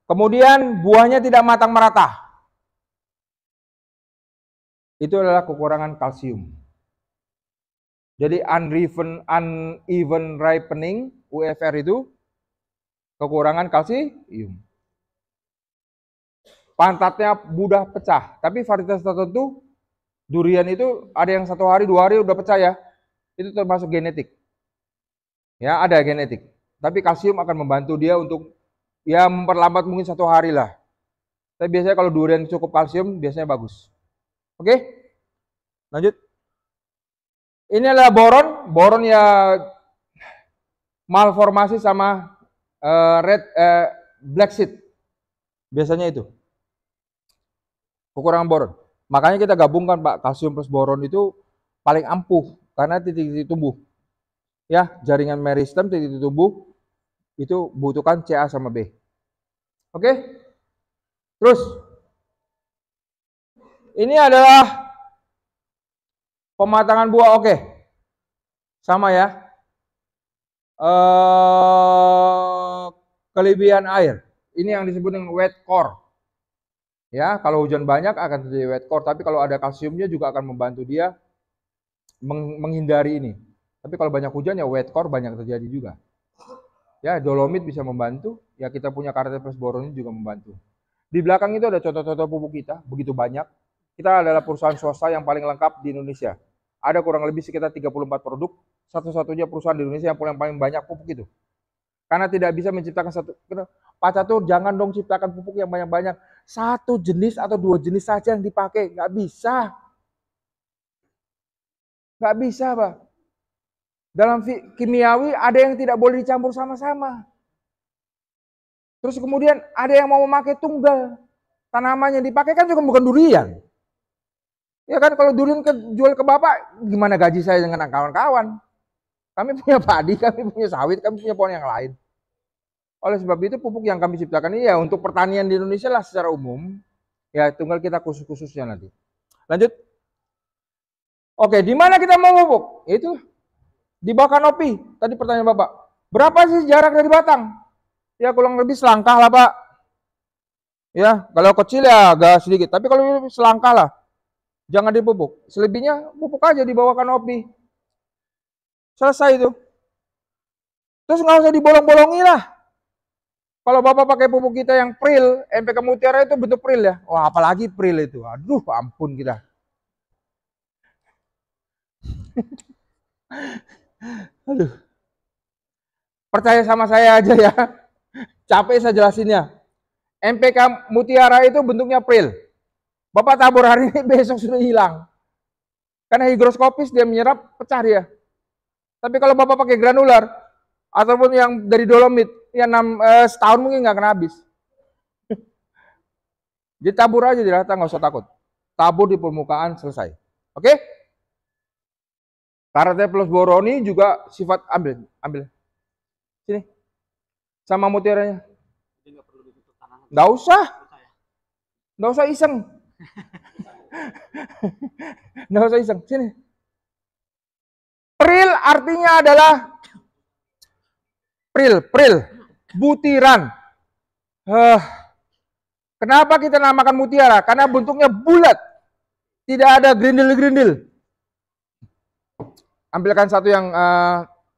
Speaker 1: Kemudian buahnya tidak matang merata. Itu adalah kekurangan kalsium. Jadi uneven ripening, UFR itu kekurangan kalsium. Pantatnya mudah pecah, tapi varietas tertentu durian itu ada yang 1 hari 2 hari udah pecah ya. Itu termasuk genetik. Ya, ada genetik. Tapi kalsium akan membantu dia untuk ya memperlambat mungkin 1 hari lah. Tapi biasanya kalau durian cukup kalsium biasanya bagus. Oke? Lanjut. Ini adalah boron. Boron ya malformasi sama black seed. Biasanya itu. Kekurangan boron. Makanya kita gabungkan Pak, kalsium plus boron itu paling ampuh karena titik-titik tumbuh. Ya, jaringan meristem titik-titik tumbuh itu butuhkan Ca sama B. Oke? Terus ini adalah pematangan buah, oke. Sama ya. Kelebihan air. Ini yang disebut dengan wet core. Ya, kalau hujan banyak akan terjadi wet core, tapi kalau ada kalsiumnya juga akan membantu dia menghindari ini. Tapi kalau banyak hujan ya wet core banyak terjadi juga. Ya, dolomit bisa membantu, ya kita punya karet plus boron juga membantu. Di belakang itu ada contoh-contoh pupuk kita, begitu banyak. Kita adalah perusahaan swasta yang paling lengkap di Indonesia. Ada kurang lebih sekitar 34 produk, satu-satunya perusahaan di Indonesia yang paling banyak pupuk itu. Karena tidak bisa menciptakan satu. Pak Catur, jangan dong ciptakan pupuk yang banyak-banyak. Satu jenis atau 2 jenis saja yang dipakai. Nggak bisa. Nggak bisa, Pak. Dalam kimiawi ada yang tidak boleh dicampur sama-sama. Terus kemudian ada yang mau memakai tunggal. Tanaman yang dipakai kan juga bukan durian. Ya kan, kalau durian jual ke Bapak, gimana gaji saya dengan kawan-kawan? Kami punya padi, kami punya sawit, kami punya pohon yang lain. Oleh sebab itu pupuk yang kami ciptakan ini ya untuk pertanian di Indonesia lah secara umum. Ya tinggal kita khusus-khususnya nanti. Lanjut. Oke, di mana kita mau pupuk? Itu di bawah kanopi. Tadi pertanyaan Bapak. Berapa sih jarak dari batang? Ya kurang lebih selangkah lah, Pak. Ya, kalau kecil ya agak sedikit. Tapi kalau selangkah lah. Jangan dipupuk. Selebihnya pupuk aja di bawah kanopi. Selesai itu. Terus nggak usah dibolong-bolongi lah. Kalau Bapak pakai pupuk kita yang Pril, NPK Mutiara itu bentuk Pril ya. Wah, apalagi Pril itu. Aduh, ampun kita. Aduh. Percaya sama saya aja ya. Capek saya jelasinnya. NPK Mutiara itu bentuknya Pril. Bapak tabur hari ini, besok sudah hilang. Karena higroskopis dia menyerap, pecah dia. Tapi kalau Bapak pakai granular, ataupun yang dari dolomit, yang setahun mungkin nggak kena habis. Jadi tabur aja di rata, nggak usah takut. Tabur di permukaan, selesai. Oke? Karate plus boroni juga sifat, ambil. Sini. Sama mutiaranya. Nggak usah. Nggak usah iseng. Nggak usah iseng. Sini. Pril artinya adalah Pril, butiran. Kenapa kita namakan mutiara? Karena bentuknya bulat, tidak ada grindil-grindil. Ambilkan satu yang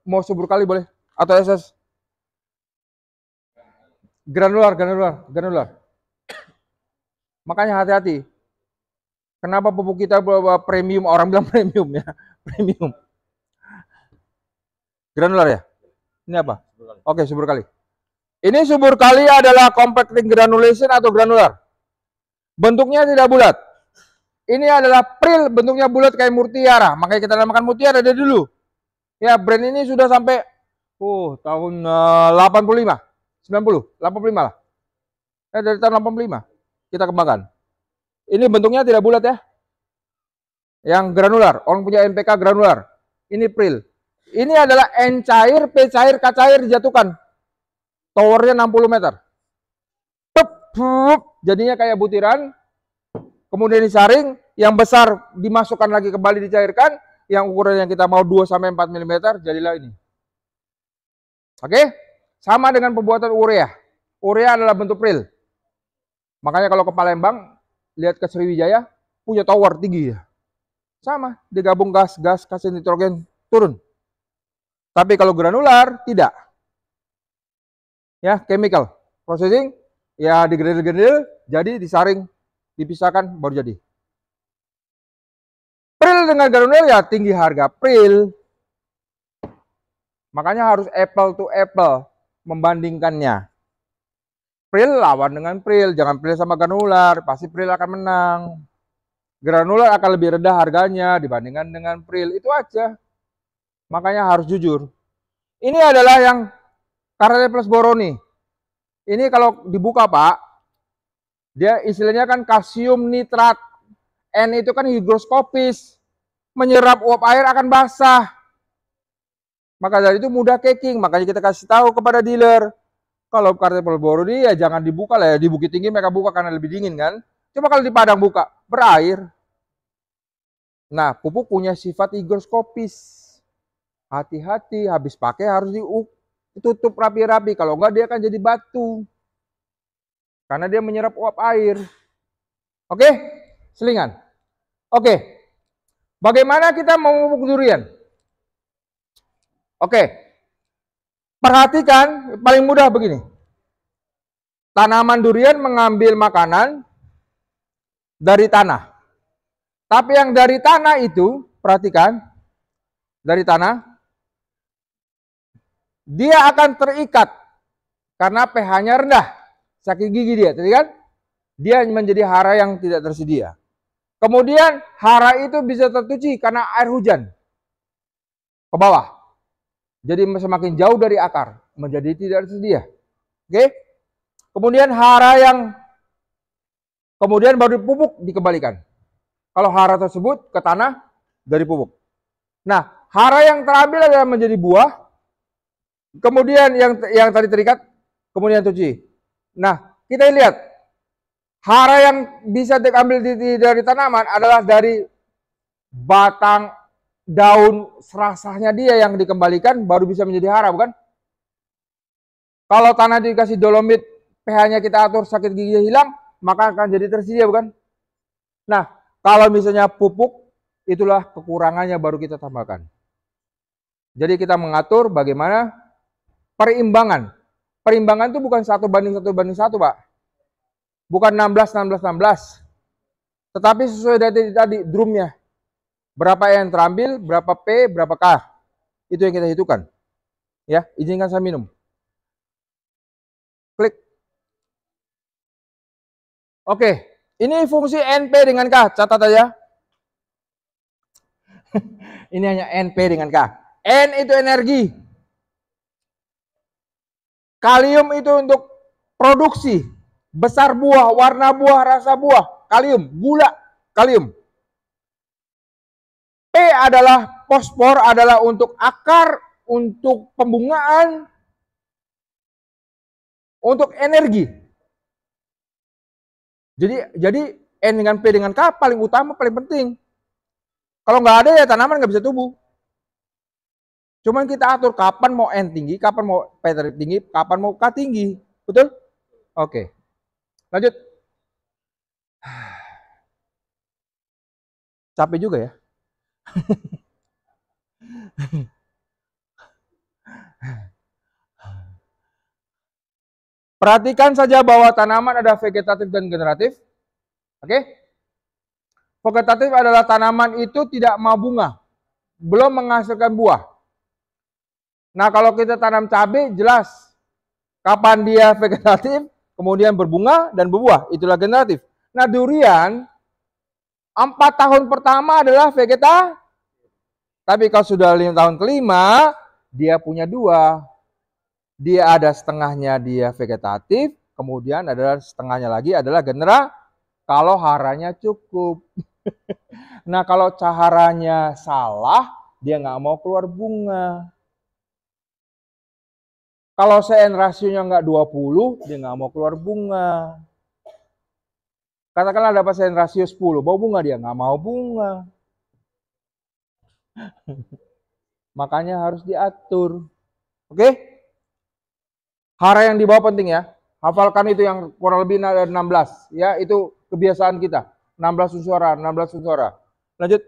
Speaker 1: mau subur kali boleh, atau SS. Granular. Makanya hati-hati. Kenapa pupuk kita premium? Orang bilang premium ya, premium. Granular ya? Ini apa? Oke, subur kali. Ini subur kali adalah compacting granulation atau granular. Bentuknya tidak bulat. Ini adalah Pril, bentuknya bulat kayak mutiara. Makanya kita namakan mutiara dari dulu. Ya, brand ini sudah sampai tahun 85, 90, 85 lah. Dari tahun 85 kita kembangkan. Ini bentuknya tidak bulat ya. Yang granular, orang punya NPK granular. Ini Pril. Ini adalah N cair, P cair, K cair dijatuhkan. Towernya 60 meter. Jadinya kayak butiran. Kemudian disaring, yang besar dimasukkan lagi kembali dicairkan, yang ukuran yang kita mau 2-4 mm, jadilah ini. Oke? Sama dengan pembuatan urea. Urea adalah bentuk Pril. Makanya kalau ke Palembang, lihat ke Sriwijaya, punya tower tinggi ya. Sama, digabung gas kasih nitrogen, turun. Tapi kalau granular, tidak. Ya, chemical processing, ya digeril-geril, jadi disaring, dipisahkan, baru jadi. Pril dengan granular ya tinggi harga Pril. Makanya harus apple to apple membandingkannya. Pril lawan dengan Pril, jangan Pril sama granular, pasti Pril akan menang. Granular akan lebih rendah harganya dibandingkan dengan Pril, itu aja. Makanya harus jujur. Ini adalah yang Karate plus boroni. Ini kalau dibuka Pak, dia istilahnya kan kalsium nitrat. N itu kan higroskopis. Menyerap uap air akan basah. Maka dari itu mudah caking. Makanya kita kasih tahu kepada dealer. Kalau Karate plus boroni ya jangan dibuka lah ya. Di Bukit Tinggi mereka buka karena lebih dingin kan. Coba kalau di Padang buka, berair. Nah, pupuk punya sifat higroskopis. Hati-hati, habis pakai harus ditutup rapi-rapi. Kalau enggak dia akan jadi batu. Karena dia menyerap uap air. Oke? Selingan. Oke. Bagaimana kita memupuk durian? Oke. Perhatikan, paling mudah begini. Tanaman durian mengambil makanan dari tanah. Tapi yang dari tanah itu, perhatikan. Dari tanah, dia akan terikat Karena pH-nya rendah. Sakit gigi dia, tadi kan? Dia menjadi hara yang tidak tersedia. Kemudian hara itu bisa tercuci karena air hujan ke bawah. Jadi semakin jauh dari akar, menjadi tidak tersedia. Oke? Kemudian hara yang kemudian baru pupuk dikembalikan. Kalau hara tersebut ke tanah dari pupuk. Nah, hara yang terambil adalah menjadi buah. Kemudian yang tadi terikat, kemudian cuci. Nah, kita lihat hara yang bisa diambil dari tanaman adalah dari batang, daun, serasahnya dia yang dikembalikan baru bisa menjadi hara, bukan? Kalau tanah dikasih dolomit, pH-nya kita atur, sakit giginya hilang, maka akan jadi tersedia, bukan? Nah, kalau misalnya pupuk, itulah kekurangannya baru kita tambahkan. Jadi kita mengatur bagaimana perimbangan. Perimbangan itu bukan 1:1:1, Pak. Bukan 16:16:16. Tetapi sesuai dari tadi drumnya. Berapa yang terambil, berapa P, berapa K. Itu yang kita hitungkan. Ya, izinkan saya minum. Klik. Oke, ini fungsi NP dengan K, catat aja. Ini hanya NP dengan K. N itu energi. Kalium itu untuk produksi. Besar buah, warna buah, rasa buah. Kalium, gula, kalium. P adalah fosfor, adalah untuk akar, untuk pembungaan, untuk energi. Jadi N dengan P dengan K paling utama, paling penting. Kalau nggak ada ya tanaman nggak bisa tumbuh. Cuman kita atur kapan mau N tinggi, kapan mau P tinggi, kapan mau K tinggi. Betul? Oke. Lanjut. Capek juga ya. Perhatikan saja bahwa tanaman ada vegetatif dan generatif. Oke? Vegetatif adalah tanaman itu tidak mau bunga, belum menghasilkan buah. Nah, kalau kita tanam cabai, jelas kapan dia vegetatif, kemudian berbunga dan berbuah. Itulah generatif. Nah, durian 4 tahun pertama adalah vegetatif. Tapi kalau sudah 5 tahun kelima, dia punya 2. Dia ada setengahnya dia vegetatif, kemudian adalah setengahnya lagi adalah generatif. Kalau haranya cukup. Nah, kalau caharanya salah, dia nggak mau keluar bunga. Kalau CN rasionya nggak 20, dia nggak mau keluar bunga. Katakanlah dapat CN rasio 10, mau bunga dia? Nggak mau bunga. Makanya harus diatur. Oke? Hara yang di bawah penting ya. Hafalkan itu yang kurang lebih ada 16. Ya, itu kebiasaan kita. 16 unsura, 16 unsura. Lanjut.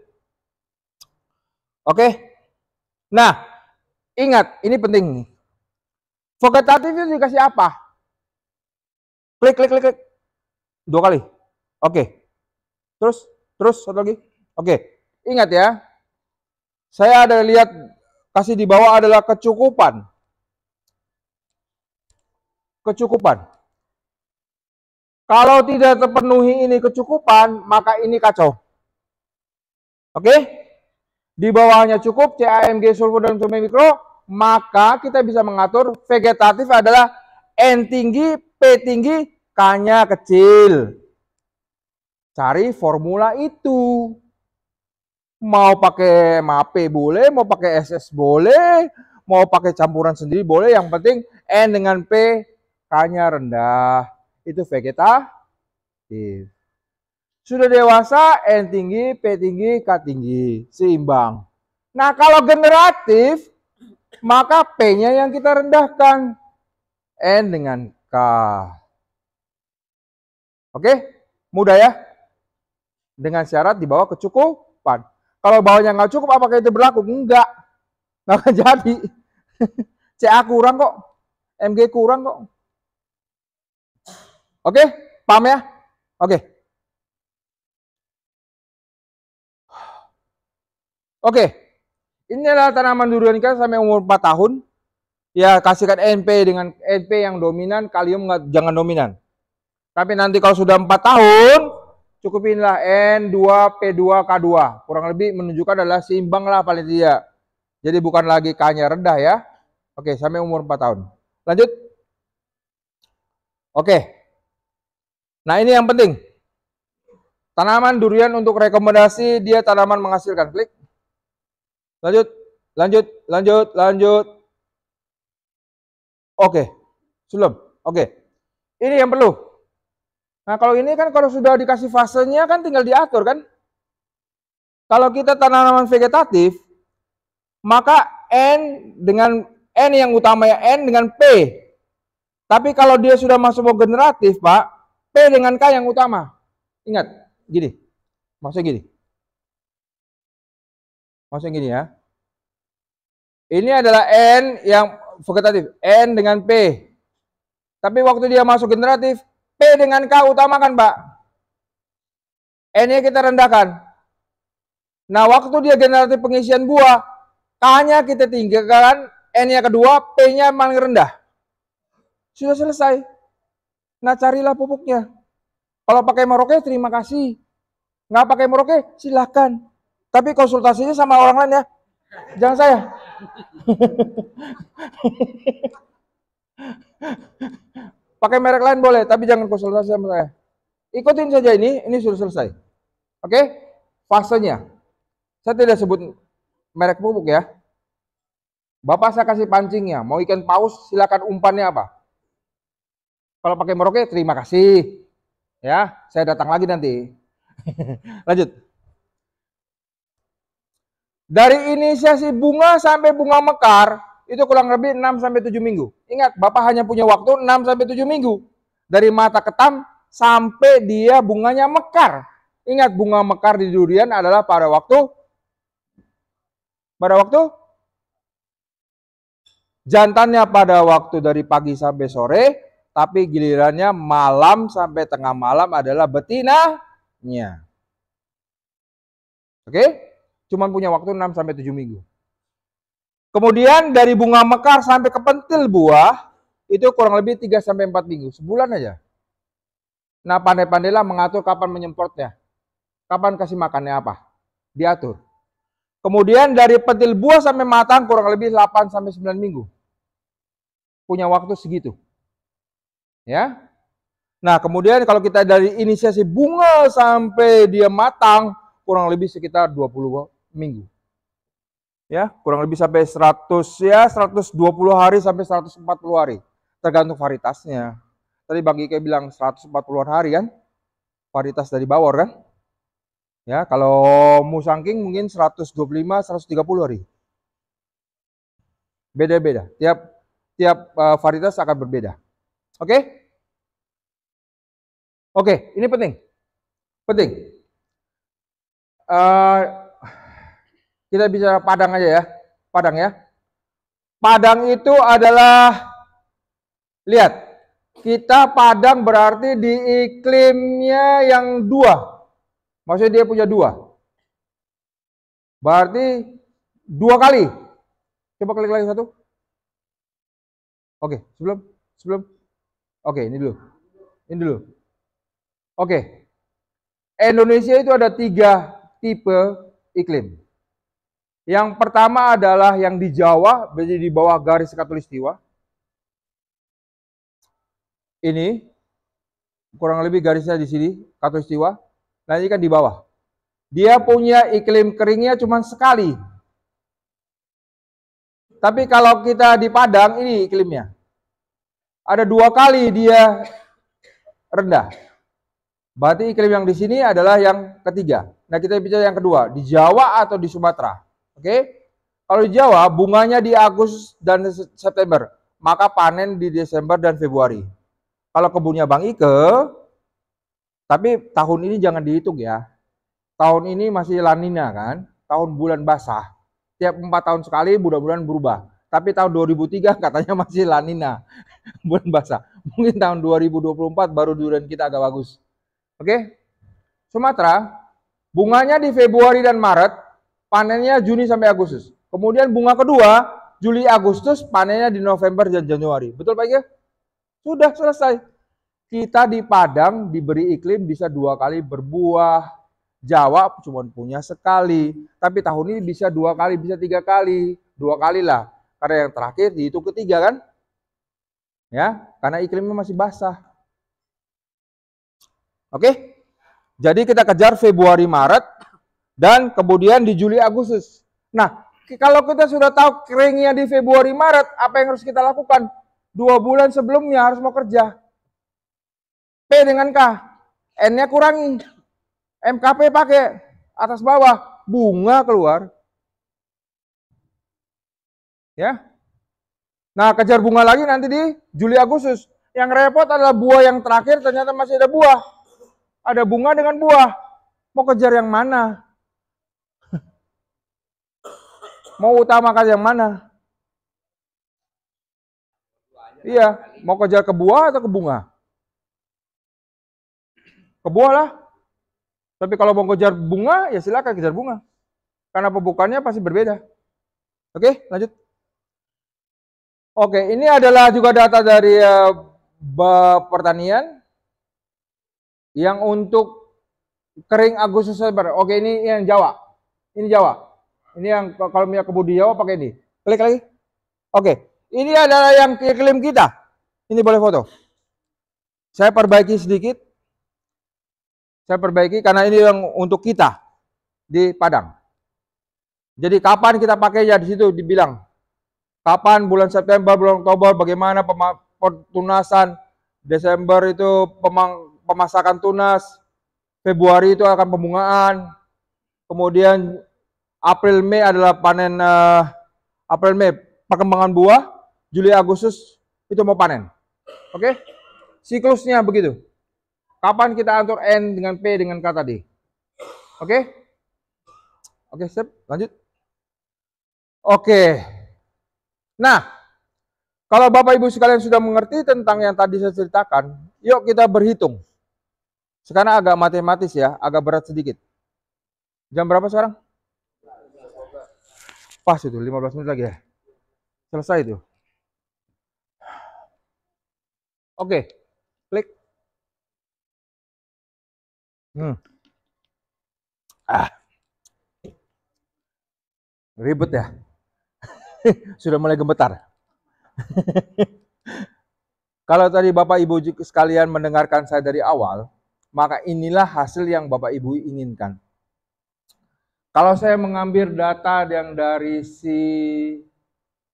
Speaker 1: Oke? Nah, ingat, ini penting nih. Vegetatif itu dikasih apa? Klik, klik, klik, klik. 2 kali. Oke. Terus, satu lagi. Oke. Ingat ya. Saya ada lihat, kasih di bawah adalah kecukupan. Kecukupan. Kalau tidak terpenuhi ini kecukupan, maka ini kacau. Oke? Di bawahnya cukup, CAMG, sulfur, dan mikro, maka kita bisa mengatur vegetatif adalah N tinggi, P tinggi, K-nya kecil. Cari formula itu. Mau pakai MAPE boleh, mau pakai SS boleh, mau pakai campuran sendiri boleh. Yang penting N dengan P, K-nya rendah. Itu vegetatif. Sudah dewasa, N tinggi, P tinggi, K tinggi. Seimbang. Nah, kalau generatif, maka P-nya yang kita rendahkan. N dengan K. Oke? Mudah ya? Dengan syarat di bawah kecukupan. Kalau bawahnya nggak cukup, apakah itu berlaku? Enggak. Nggak akan jadi. CA kurang kok. MG kurang kok. Oke? Paham ya? Oke. Oke. Ini adalah tanaman durian kita sampai umur 4 tahun. Ya, kasihkan NP dengan NP yang dominan, kalium jangan dominan. Tapi nanti kalau sudah 4 tahun, cukupinlah N2P2K2. Kurang lebih menunjukkan adalah seimbang lah paling tidak. Jadi bukan lagi K-nya rendah ya. Oke, sampai umur 4 tahun. Lanjut. Oke. Nah, ini yang penting. Tanaman durian untuk rekomendasi, dia tanaman menghasilkan. Klik. Lanjut, lanjut, lanjut, lanjut. Oke, belum. Oke, ini yang perlu. Nah, kalau ini kan kalau sudah dikasih fasenya kan tinggal diatur kan. Kalau kita tanaman vegetatif, maka N yang utama ya N dengan P. Tapi kalau dia sudah masuk ke generatif, Pak, P dengan K yang utama. Ingat, gini. Maksudnya gini. Maksudnya gini ya. Ini adalah N yang vegetatif, N dengan P. Tapi waktu dia masuk generatif, P dengan K utamakan, Pak. N-nya kita rendahkan. Nah, waktu dia generatif pengisian buah, K-nya kita tinggikan, N-nya kedua, P-nya paling rendah. Sudah selesai. Nah, carilah pupuknya. Kalau pakai Merauke, terima kasih. Nggak pakai Merauke, silahkan. Tapi konsultasinya sama orang lain ya. Jangan saya. Pakai merek lain boleh, tapi jangan konsultasi sama saya. Ikutin saja ini sudah selesai. Oke? Fasenya. Saya tidak sebut merek pupuk ya. Bapak saya kasih pancingnya. Mau ikan paus, silakan umpannya apa. Kalau pakai Merauke, terima kasih. Ya, saya datang lagi nanti. Lanjut. Dari inisiasi bunga sampai bunga mekar, itu kurang lebih 6-7 minggu. Ingat, Bapak hanya punya waktu 6-7 minggu. Dari mata ketam sampai dia bunganya mekar. Ingat, bunga mekar di durian adalah pada waktu jantannya pada waktu dari pagi sampai sore, tapi gilirannya malam sampai tengah malam adalah betinanya. Oke? Cuman punya waktu 6-7 minggu. Kemudian dari bunga mekar sampai ke pentil buah, itu kurang lebih 3-4 minggu. Sebulan aja. Nah, pandai-pandailah mengatur kapan menyemprotnya. Kapan kasih makannya apa. Diatur. Kemudian dari pentil buah sampai matang kurang lebih 8-9 minggu. Punya waktu segitu. Ya. Nah, kemudian kalau kita dari inisiasi bunga sampai dia matang, kurang lebih sekitar 20 minggu. Ya, kurang lebih sampai 120 hari sampai 140 hari. Tergantung varietasnya. Tadi Bang Ike bilang 140 hari kan? Varietas dari bawor kan? Ya, kalau musangking mungkin 125-130 hari. Beda-beda. Tiap varietas akan berbeda. Oke? Oke, ini penting. Penting. Kita bicara Padang aja ya. Padang ya. Padang itu adalah, lihat, kita Padang berarti di iklimnya yang 2. Maksudnya dia punya 2. Berarti 2 kali. Coba klik lagi 1. Oke, sebelum. Oke, ini dulu. Ini dulu. Oke. Indonesia itu ada 3 tipe iklim. Yang pertama adalah yang di Jawa, berarti di bawah garis khatulistiwa. Ini kurang lebih garisnya di sini, khatulistiwa. Nah, ini kan di bawah. Dia punya iklim keringnya cuma sekali. Tapi kalau kita di Padang, ini iklimnya. Ada 2 kali dia rendah. Berarti iklim yang di sini adalah yang ketiga. Nah, kita bicara yang kedua, di Jawa atau di Sumatera. Oke, kalau di Jawa bunganya di Agustus dan September, maka panen di Desember dan Februari. Kalau kebunnya Bang Ike, tapi tahun ini jangan dihitung ya. Tahun ini masih La Nina kan, tahun bulan basah. Tiap 4 tahun sekali mudah-mudahan berubah. Tapi tahun 2003 katanya masih La Nina, bulan basah. Mungkin tahun 2024 baru durian kita agak bagus. Oke, Sumatera bunganya di Februari dan Maret. Panennya Juni sampai Agustus. Kemudian bunga kedua Juli Agustus panennya di November dan Januari. Betul Pak Ige? Sudah selesai. Kita di Padang diberi iklim bisa 2 kali berbuah. Jawa cuma punya sekali. Tapi tahun ini bisa 2 kali, bisa 3 kali. 2 kali lah. Karena yang terakhir dihitung ketiga kan? Ya, karena iklimnya masih basah. Oke? Jadi kita kejar Februari, Maret, dan kemudian di Juli, Agustus. Nah, kalau kita sudah tahu keringnya di Februari, Maret, apa yang harus kita lakukan? 2 bulan sebelumnya harus mau kerja. P dengan K. N-nya kurangi. MKP pakai. Atas bawah. Bunga keluar. Ya. Nah, kejar bunga lagi nanti di Juli, Agustus. Yang repot adalah buah yang terakhir ternyata masih ada buah. Ada bunga dengan buah. Mau kejar yang mana? Mau utamakan yang mana? Iya, mau kejar ke buah atau ke bunga? Ke buah lah. Tapi kalau mau kejar bunga, ya silakan kejar bunga. Karena pembukaannya pasti berbeda. Oke, lanjut. Oke, ini adalah juga data dari pertanian yang untuk kering Agustus September. Oke, ini yang Jawa. Ini Jawa. Ini yang kalau punya kebun di Jawa pakai ini. Klik lagi. Oke, ini adalah yang iklim kita. Ini boleh foto. Saya perbaiki sedikit. Saya perbaiki karena ini yang untuk kita di Padang. Jadi kapan kita pakai ya di situ dibilang. Kapan bulan September, bulan Oktober, bagaimana petunasan. Desember itu pemasakan tunas. Februari itu akan pembungaan. Kemudian April, Mei adalah panen April, Mei perkembangan buah. Juli, Agustus itu mau panen. Oke? Siklusnya begitu. Kapan kita atur N dengan P dengan K tadi? Oke? Oke, sip. Lanjut. Oke. Nah, kalau Bapak Ibu sekalian sudah mengerti tentang yang tadi saya ceritakan, yuk kita berhitung. Sekarang agak matematis ya, agak berat sedikit. Jam berapa sekarang? Pas itu, 15 menit lagi ya. Selesai itu. Oke, klik. Ribet ya. Sudah mulai gemetar. Kalau tadi Bapak Ibu sekalian mendengarkan saya dari awal, maka inilah hasil yang Bapak Ibu inginkan. Kalau saya mengambil data yang dari si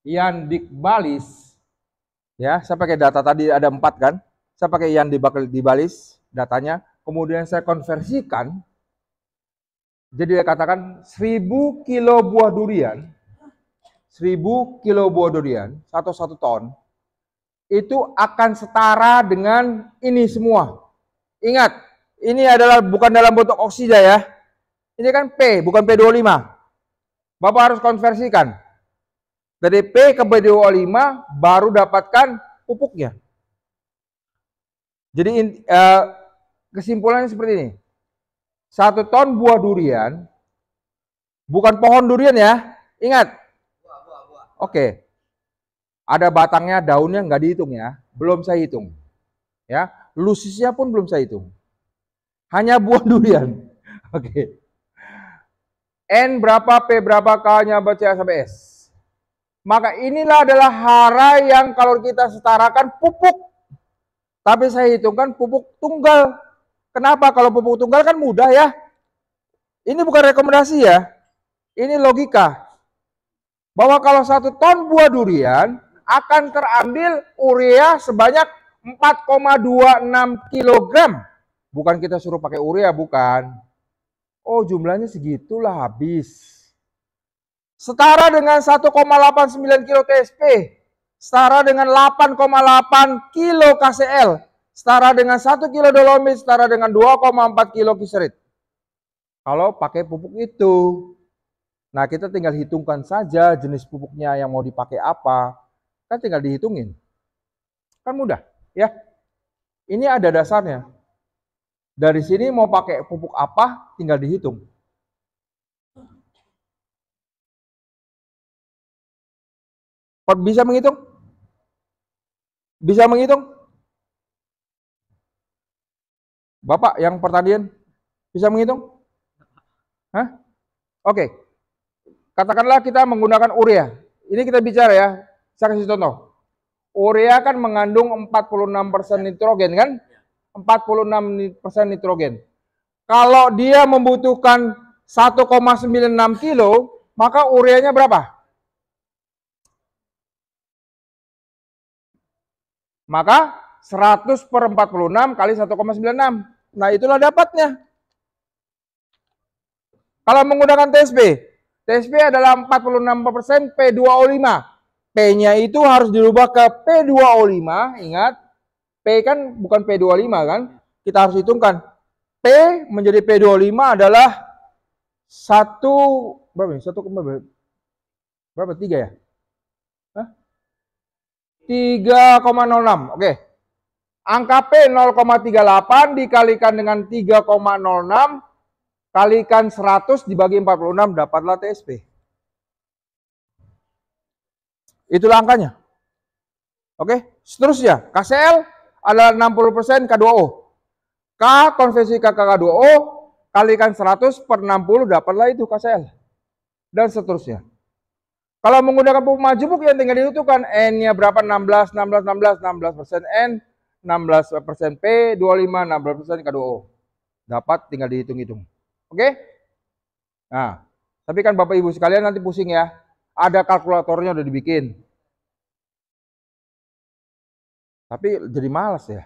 Speaker 1: Ian Dikbalis, ya, saya pakai data tadi ada 4 kan, saya pakai Ian Dikbalis datanya, kemudian saya konversikan, jadi dia katakan 1000 kilo buah durian, 1000 kilo buah durian, 1 ton, itu akan setara dengan ini semua. Ingat, ini adalah bukan dalam bentuk oksida ya. Ini kan P, bukan P25. Bapak harus konversikan. Dari P ke P25 baru dapatkan pupuknya. Jadi kesimpulannya seperti ini. 1 ton buah durian, bukan pohon durian ya. Ingat. Oke. Ada batangnya, daunnya nggak dihitung ya. Belum saya hitung. Ya, lusisnya pun belum saya hitung. Hanya buah durian. Oke. N berapa, P berapa, K-nya baca sampai S. Maka inilah adalah hara yang kalau kita setarakan pupuk. Tapi saya hitungkan pupuk tunggal. Kenapa? Kalau pupuk tunggal kan mudah ya. Ini bukan rekomendasi ya. Ini logika. Bahwa kalau 1 ton buah durian akan terambil urea sebanyak 4,26 kg. Bukan kita suruh pakai urea, bukan. Oh, jumlahnya segitulah habis. Setara dengan 1,89 kilo TSP. Setara dengan 8,8 kilo KCl. Setara dengan 1 kilo dolomit. Setara dengan 2,4 kilo kiserit. Kalau pakai pupuk itu. Nah, kita tinggal hitungkan saja jenis pupuknya yang mau dipakai apa. Kan tinggal dihitungin. Kan mudah, ya. Ini ada dasarnya. Dari sini mau pakai pupuk apa, tinggal dihitung. Bisa menghitung? Bisa menghitung? Bapak yang pertanian bisa menghitung? Hah? Oke. Katakanlah kita menggunakan urea. Ini kita bicara ya. Saya kasih contoh. Urea kan mengandung 46% nitrogen kan? 46% nitrogen. Kalau dia membutuhkan 1,96 kilo, maka ureanya berapa? Maka 100/46 kali 1,96. Nah, itulah dapatnya. Kalau menggunakan TSP adalah 46% P2O5. P-nya itu harus dirubah ke P2O5. Ingat, P kan bukan P25 kan? Kita harus hitungkan. P menjadi P25 adalah 1 berapa nih? 1, berapa? 3 ya? Hah? 3,06. Oke. Angka P 0,38 dikalikan dengan 3,06 kalikan 100 dibagi 46 dapatlah TSP. Itulah angkanya. Oke, seterusnya KCl adalah 60% K2O. K konversi ke K2O kalikan 100/60 dapatlah itu KCl. Dan seterusnya. Kalau menggunakan pupuk majemuk yang tinggal dihitungkan N-nya berapa? 16% N, 16% P, 25, 16% K2O. Dapat tinggal dihitung-hitung. Oke? Nah, tapi kan Bapak Ibu sekalian nanti pusing ya. Ada kalkulatornya udah dibikin. Tapi jadi malas ya.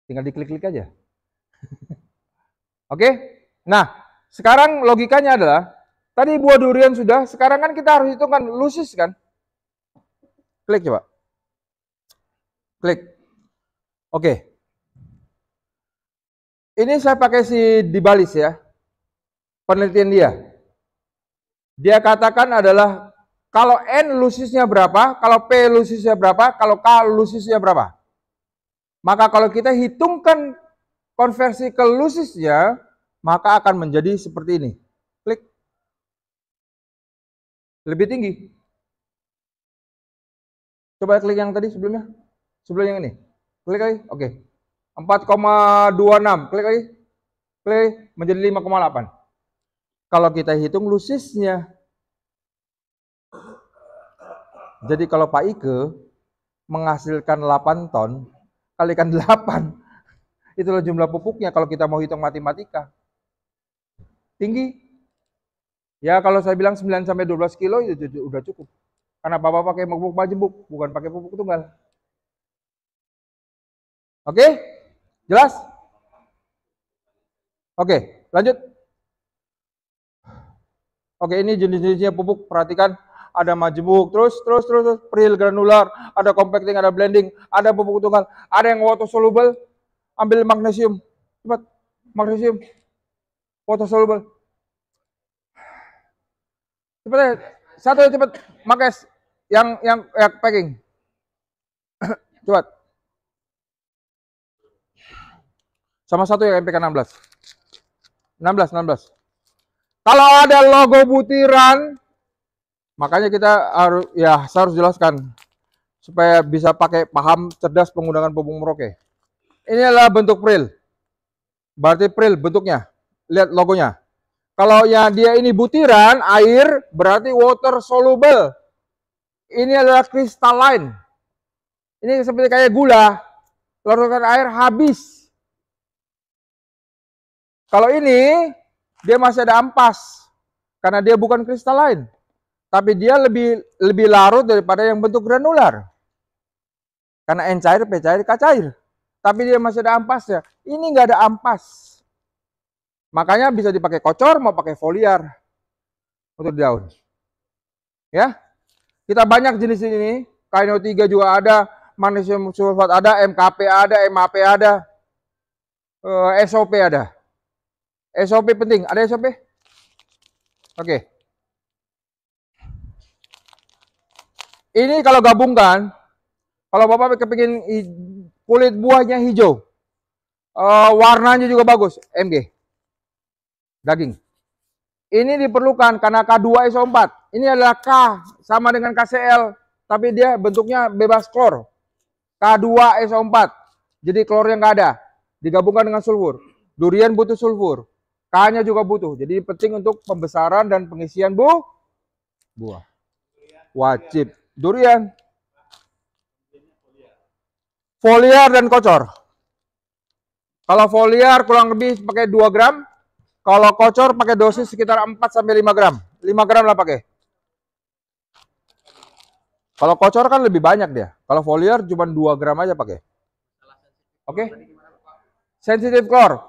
Speaker 1: Tinggal diklik-klik aja. Oke? Nah, sekarang logikanya adalah tadi buah durian sudah, sekarang kan kita harus hitungkan lusis kan? Klik coba. Klik. Oke. Ini saya pakai si Dibalis ya. Penelitian dia. Dia katakan adalah kalau N lusisnya berapa, kalau P lusisnya berapa, kalau K lusisnya berapa. Maka kalau kita hitungkan konversi ke lusisnya, maka akan menjadi seperti ini. Klik. Lebih tinggi. Coba klik yang tadi sebelumnya. Sebelum yang ini. Klik lagi. Oke. 4,26. Klik lagi. Klik menjadi 5,8. Kalau kita hitung lusisnya. Jadi kalau Pak Ike menghasilkan 8 ton, kalikan 8. Itulah jumlah pupuknya kalau kita mau hitung matematika. Tinggi. Ya kalau saya bilang 9-12 kilo itu udah cukup. Karena Bapak pakai pupuk majemuk, bukan pakai pupuk tunggal. Oke? Jelas? Oke, lanjut. Oke, ini jenis-jenisnya pupuk, perhatikan. Ada majemuk, terus peril granular, ada compacting, ada blending, ada pupuk tunggal, ada yang water soluble. Ambil magnesium, cepat, magnesium, water soluble. Cepat ya, satu cepat, Makes, yang packing. Cepat. Sama satu yang MPK 16. Kalau ada logo butiran, makanya kita harus, ya saya harus jelaskan supaya bisa paham cerdas penggunaan pupuk Merauke. Ini adalah bentuk pril. Berarti pril bentuknya. Lihat logonya. Kalau ya dia ini butiran air, berarti water soluble. Ini adalah crystalline. Ini seperti kayak gula. Larutkan air habis. Kalau ini dia masih ada ampas. Karena dia bukan crystalline. Tapi dia lebih larut daripada yang bentuk granular. Karena N cair, P cair, K cair. Tapi dia masih ada ampasnya. Ini nggak ada ampas. Makanya bisa dipakai kocor, mau pakai foliar untuk daun. Ya, kita banyak jenis ini. KNO3 juga ada, magnesium sulfat ada, MKP ada, MAP ada, SOP ada. SOP penting. Ada SOP? Oke. Ini kalau gabungkan, kalau Bapak kepingin kulit buahnya hijau, warnanya juga bagus, MG. Daging. Ini diperlukan karena K2SO4. Ini adalah K sama dengan KCl tapi dia bentuknya bebas klor. K2SO4. Jadi klornya nggak ada. Digabungkan dengan sulfur. Durian butuh sulfur. K-nya juga butuh. Jadi penting untuk pembesaran dan pengisian buah. Wajib. Durian. Foliar dan kocor. Kalau foliar kurang lebih pakai 2 gram. Kalau kocor pakai dosis sekitar 4 sampai 5 gram. 5 gram lah pakai. Kalau kocor kan lebih banyak dia. Kalau foliar cuma 2 gram aja pakai. Oke? Sensitif klor.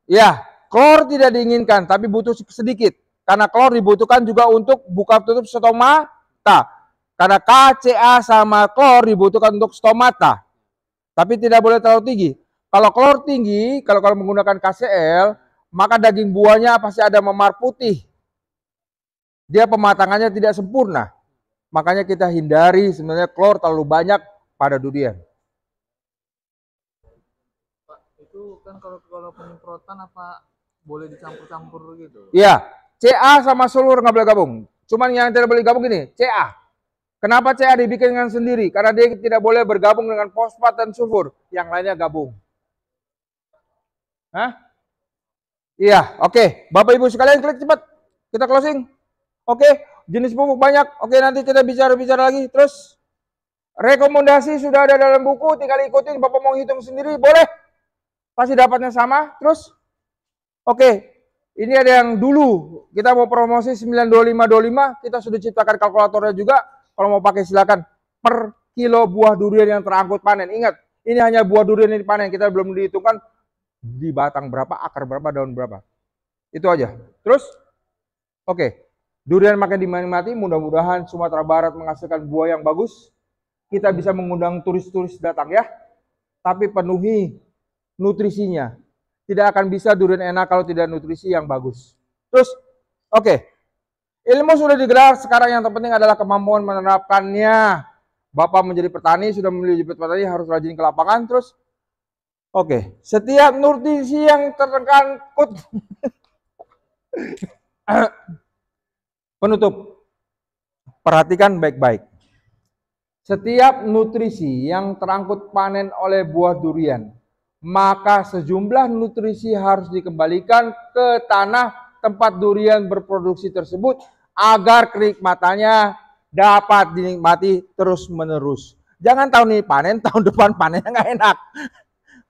Speaker 1: Ya, klor tidak diinginkan, tapi butuh sedikit. Karena klor dibutuhkan juga untuk buka tutup stomata. Karena KCa sama klor dibutuhkan untuk stomata. Tapi tidak boleh terlalu tinggi. Kalau klor tinggi, kalau menggunakan KCl, maka daging buahnya pasti ada memar putih. Dia pematangannya tidak sempurna. Makanya kita hindari sebenarnya klor terlalu banyak pada durian.
Speaker 3: Pak, itu kan kalau penyemprotan apa boleh dicampur-campur gitu?
Speaker 1: Iya, Ca sama sulfur nggak boleh gabung. Cuman yang tidak boleh gabung ini, Ca. Kenapa Ca dibikin dengan sendiri? Karena dia tidak boleh bergabung dengan fosfat dan sulfur. Yang lainnya gabung. Hah? Iya, oke. Bapak Ibu sekalian klik cepat. Kita closing. Oke, jenis pupuk banyak. Oke, nanti kita bicara lagi. Terus rekomendasi sudah ada dalam buku, tinggal ikutin. Bapak mau hitung sendiri, boleh. Pasti dapatnya sama. Terus oke, ini ada yang dulu kita mau promosi 92525, kita sudah ciptakan kalkulatornya juga. Kalau mau pakai silakan. Per kilo buah durian yang terangkut panen. Ingat, ini hanya buah durian yang dipanen. Kita belum dihitungkan di batang berapa, akar berapa, daun berapa. Itu aja. Terus, oke. Durian makin dinikmati, mudah-mudahan Sumatera Barat menghasilkan buah yang bagus. Kita bisa mengundang turis-turis datang ya. Tapi penuhi nutrisinya. Tidak akan bisa durian enak kalau tidak nutrisi yang bagus. Terus, oke. Ilmu sudah digelar, sekarang yang terpenting adalah kemampuan menerapkannya. Bapak menjadi petani, sudah memilih petani, harus rajin ke lapangan. Terus, oke. Setiap nutrisi yang terangkut penutup, perhatikan baik-baik. Setiap nutrisi yang terangkut panen oleh buah durian, maka sejumlah nutrisi harus dikembalikan ke tanah tempat durian berproduksi tersebut agar kenikmatannya dapat dinikmati terus-menerus. Jangan tahun ini panen, tahun depan panennya nggak enak.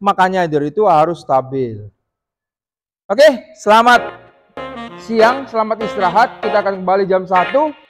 Speaker 1: Makanya dari itu harus stabil. Oke, selamat siang, selamat istirahat. Kita akan kembali jam 1.